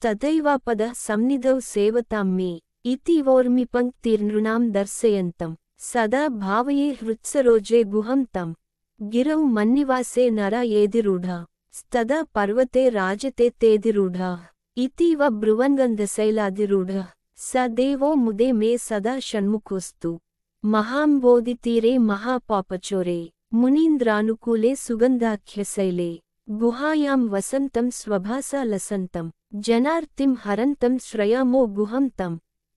A: तथैवापदः सन्निधौ सेवतां मे इति वोर्मिपङ्क्तिर्नृणां दर्शयन्तं सदा भावये हृत्सरोजे गुहं तं गिरौ मन्निवासे नरा येधिरूढा स्तदा पर्वते राजते तेधिरूढाः इतीव ब्रुवन्गन्धशैलाधिरूढः स देवो मुदे मे सदा षण्मुखोऽस्तु महाम्बोधितीरे महापापचोरे मुनीन्द्रानुकूले सुगन्धाख्यशैले गुहायां वसन्तं स्वभासा लसन्तं जनार्तिं हरन्तं श्रयामो गुहं तं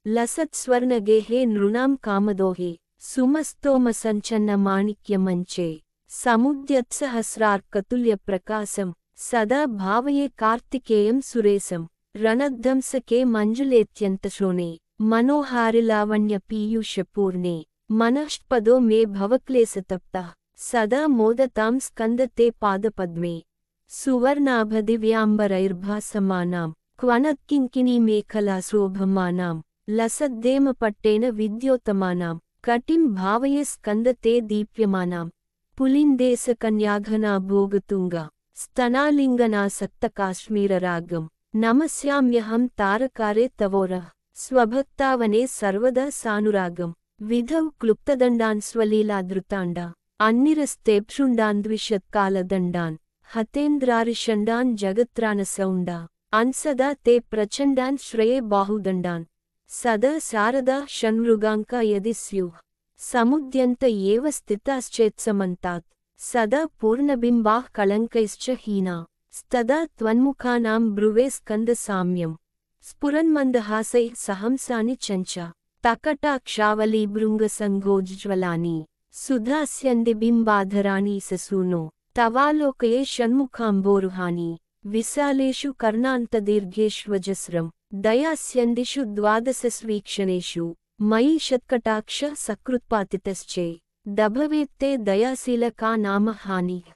A: लसत्स्वर्णगेहे नृणां कामदोहे सुमस्तोमसञ्चन्नमाणिक्यमञ्चे समुद्यत्सहस्रार्कतुल्यप्रकाशं सदा भावये कार्तिकेयं सुरेशं रणध्वंसके मञ्जुलेत्यन्तशोणे मनोहारिलावण्यपीयूषपूर्णे मनःष्पदो मे भवक्लेशतप्तः सदा मोदतां स्कन्दते पादपद्मे सुवर्णाभदिव्याम्बरैर्भासमानां क्वनत्किङ्किणीमेखलाशोभमानां लसद्देमपट्टेन विद्योतमानां कटिं भावये स्कन्दते दीप्यमानां पुलिन्देशकन्याघना भोगतुङ्गा स्तनालिङ्गनासक्तकाश्मीररागं नमस्याम्यहं तारकारे तवोरः स्वभक्तावने सर्वदा सानुरागं विधौ क्लुप्तदण्डान् स्वलीलाधृताण्डा अन्निरस्तेप्षुण्डान् द्विषत्कालदण्डान् हतेन्द्रारिषण्डान् जगत्रानसौण्डा अन्सदा ते प्रचण्डान् श्रये बाहुदण्डान् सदा शारदा षण्मृगाङ्का यदि स्युः समुद्यन्त एव स्थिताश्चेत्समन्तात् सदा पूर्णबिम्बाः कलङ्कैश्च हीना स्तदा त्वन्मुखानां ब्रुवे स्कन्दसाम्यं स्फुरन्मन्दहासैः सहंसानि चञ्चा तकटाक्षावलीभृङ्गसङ्गोज्ज्वलानि सुधास्यन्दिबिम्बाधराणि ससूनो तवालोकये षण्मुखाम्बोरुहानि विशालेषु कर्णान्तदीर्घेष्वजस्रं दयास्यन्दिषु द्वादशस्वीक्षणेषु मयि शत्कटाक्ष सकृत्पातितश्चे दभवेत्ते दयाशीलका नाम हानिः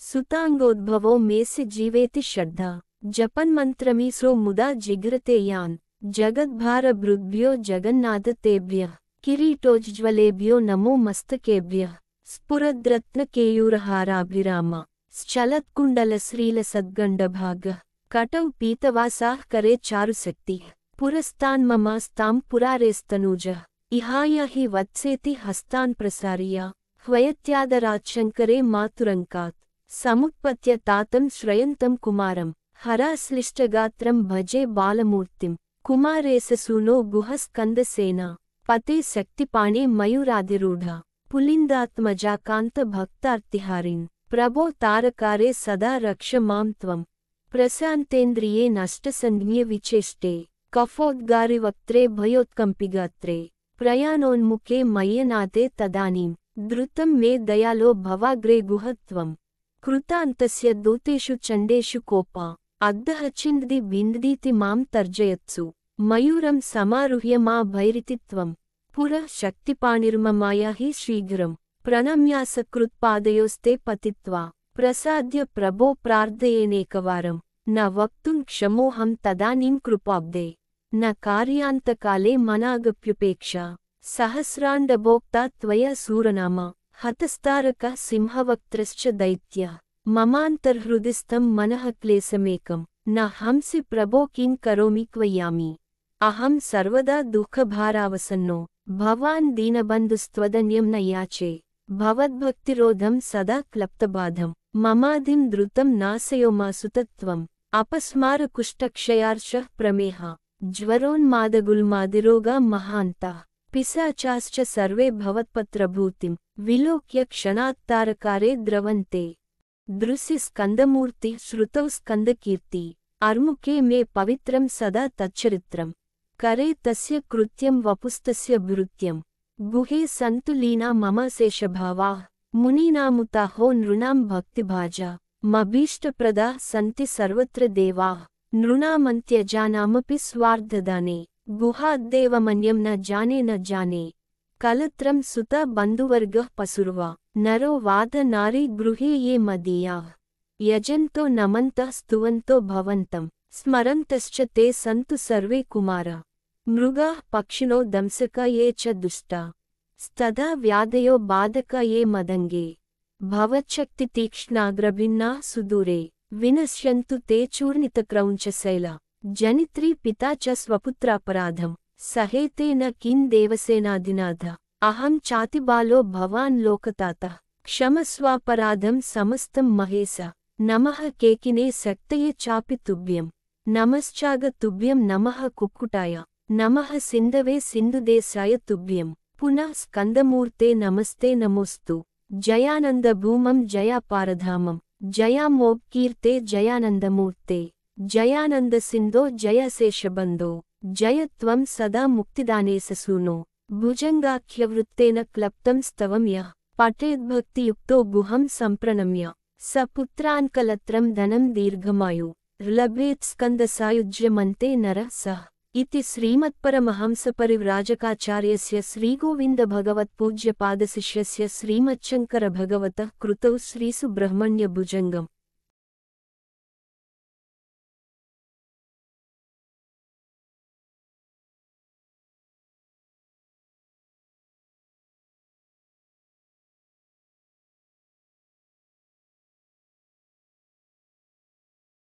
A: सुताङ्गोद्भवो मेसि जीवेति श्रद्धा जपन्मन्त्रमीसो मुदा जिघ्रते यान् जगद्भारभृद्भ्यो जगन्नाथतेभ्यः किरीटोज्ज्वलेभ्यो नमो मस्तकेभ्यः स्फुरद्रत्नकेयूरहाराभिराम श्चलत्कुण्डलश्रीलसद्गण्डभागः कटौ पीतवासाः करे चारुशक्तिः पुरस्तान्ममास्तां पुरारेस्तनूजः इहाय हि वत्सेति हस्तान् प्रसार्य ह्वयत्यादराच्छङ्करे मातुरङ्कात् समुत्पत्य तातं श्रयन्तं कुमारं हराश्लिष्टगात्रं भजे बालमूर्तिं कुमारेशसूनो गुहस्कन्दसेना पते शक्तिपाणे मयूराधिरूढा पुलिन्दात्मजा कान्तभक्तार्तिहारिन् प्रभो तारकारे सदा रक्ष मां त्वं प्रशान्तेन्द्रिये नष्टसंज्ञे विचेष्टे कफोद्गारिवक्त्रे भयोत्कम्पिगात्रे प्रयाणोन्मुखे मय्यनाथे तदानीं द्रुतं मे दयालो भवाग्रे गुहत्वं कृतान्तस्य दूतेषु चण्डेषु कोपा अद्दः चिन्दि बिन्दीति मां तर्जयत्सु मयूरं समारुह्य मा भैरिति त्वं पुरः शक्तिपाणिर्ममाया हि शीघ्रं प्रणम्यासकृत्पादयोस्ते पतित्वा प्रसाद्य प्रभो प्रार्थयेनेकवारं न वक्तुं क्षमोऽहं तदानीं कृपाब्दे न कार्यान्तकाले मनागप्युपेक्षा सहस्राण्डभोक्ता त्वया सूरनामा हतस्तारकः सिंहवक्त्रश्च दैत्यः ममान्तर्हृदिस्थं मनः क्लेशमेकं न हंसि प्रभो किं करोमि क्वयामि अहं सर्वदा दुःखभारावसन्नो भवान् दीनबन्धुस्त्वदन्यं न याचे भवद्भक्तिरोधं सदा क्लप्तबाधं ममाधिं द्रुतं नाशयो मासुतत्वम् अपस्मारकुष्ठक्षयार्षः प्रमेहा ज्वरोन्मादगुल्मादिरोगा महान्ताः पिशाचाश्च सर्वे भवत्पत्रभूतिं विलोक्य क्षणात्तारकारे द्रवन्ते दृशि स्कन्दमूर्ति श्रुतौ स्कन्दकीर्ति अर्मुखे मे पवित्रं सदा तच्चरित्रं करे तस्य कृत्यं वपुस्तस्य भृत्यं गुहे सन्तु लीना मम शेषभावाः मुनीनामुताहो नृणां भक्तिभाजा मभीष्टप्रदाः सन्ति सर्वत्र देवाः नृणामन्त्यजानामपि स्वार्धदाने गुहाद्देवमन्यं न जाने कलत्रं सुता बन्धुवर्गः पशुर्वा नरो वाद नारी गृहे ये मदीयाः यजन्तो नमन्तः स्तुवन्तो भवन्तं स्मरन्तश्च ते सन्तु सर्वे कुमारा मृगाः पक्षिणो दंसका ये च दुष्टा स्तदा व्याधयो बाधका ये मदङ्गे भवच्छक्तितीक्ष्णाग्रभिन्नाः सुदूरे विनश्यन्तु ते चूर्णितक्रौञ्चशैला जनित्री पिता च स्वपुत्रापराधं सहेते न किं देवसेनाधिनाथ अहं चातिबालो भवान् लोकतातः क्षमस्वापराधं समस्तं महेश नमः केकिने शक्तये चापि तुभ्यं नमश्चाग तुभ्यं नमः कुक्कुटाय नमः सिन्धवे सिन्धुदेशाय तुभ्यं पुनः स्कन्दमूर्ते नमस्ते नमोस्तु जयानन्दभूमं जयापारधामं जयामोपकीर्ते जयानन्दमूर्ते जयानन्दसिन्धो जयशेषबन्धो जय त्वं सदा मुक्तिदानेशसूनो भुजङ्गाख्यवृत्तेन क्लप्तं स्तवं यः पठेद्भक्तियुक्तो गुहं सम्प्रणम्य स पुत्रान्कलत्रं धनं दीर्घमायु लभेत् स्कन्दसायुज्यमन्ते नरः सः इति श्रीमत्परमहंसपरिव्राजकाचार्यस्य श्रीगोविन्दभगवत्पूज्यपादशिष्यस्य श्रीमच्छङ्करभगवतः कृतौ श्रीसुब्रह्मण्यभुजङ्गम्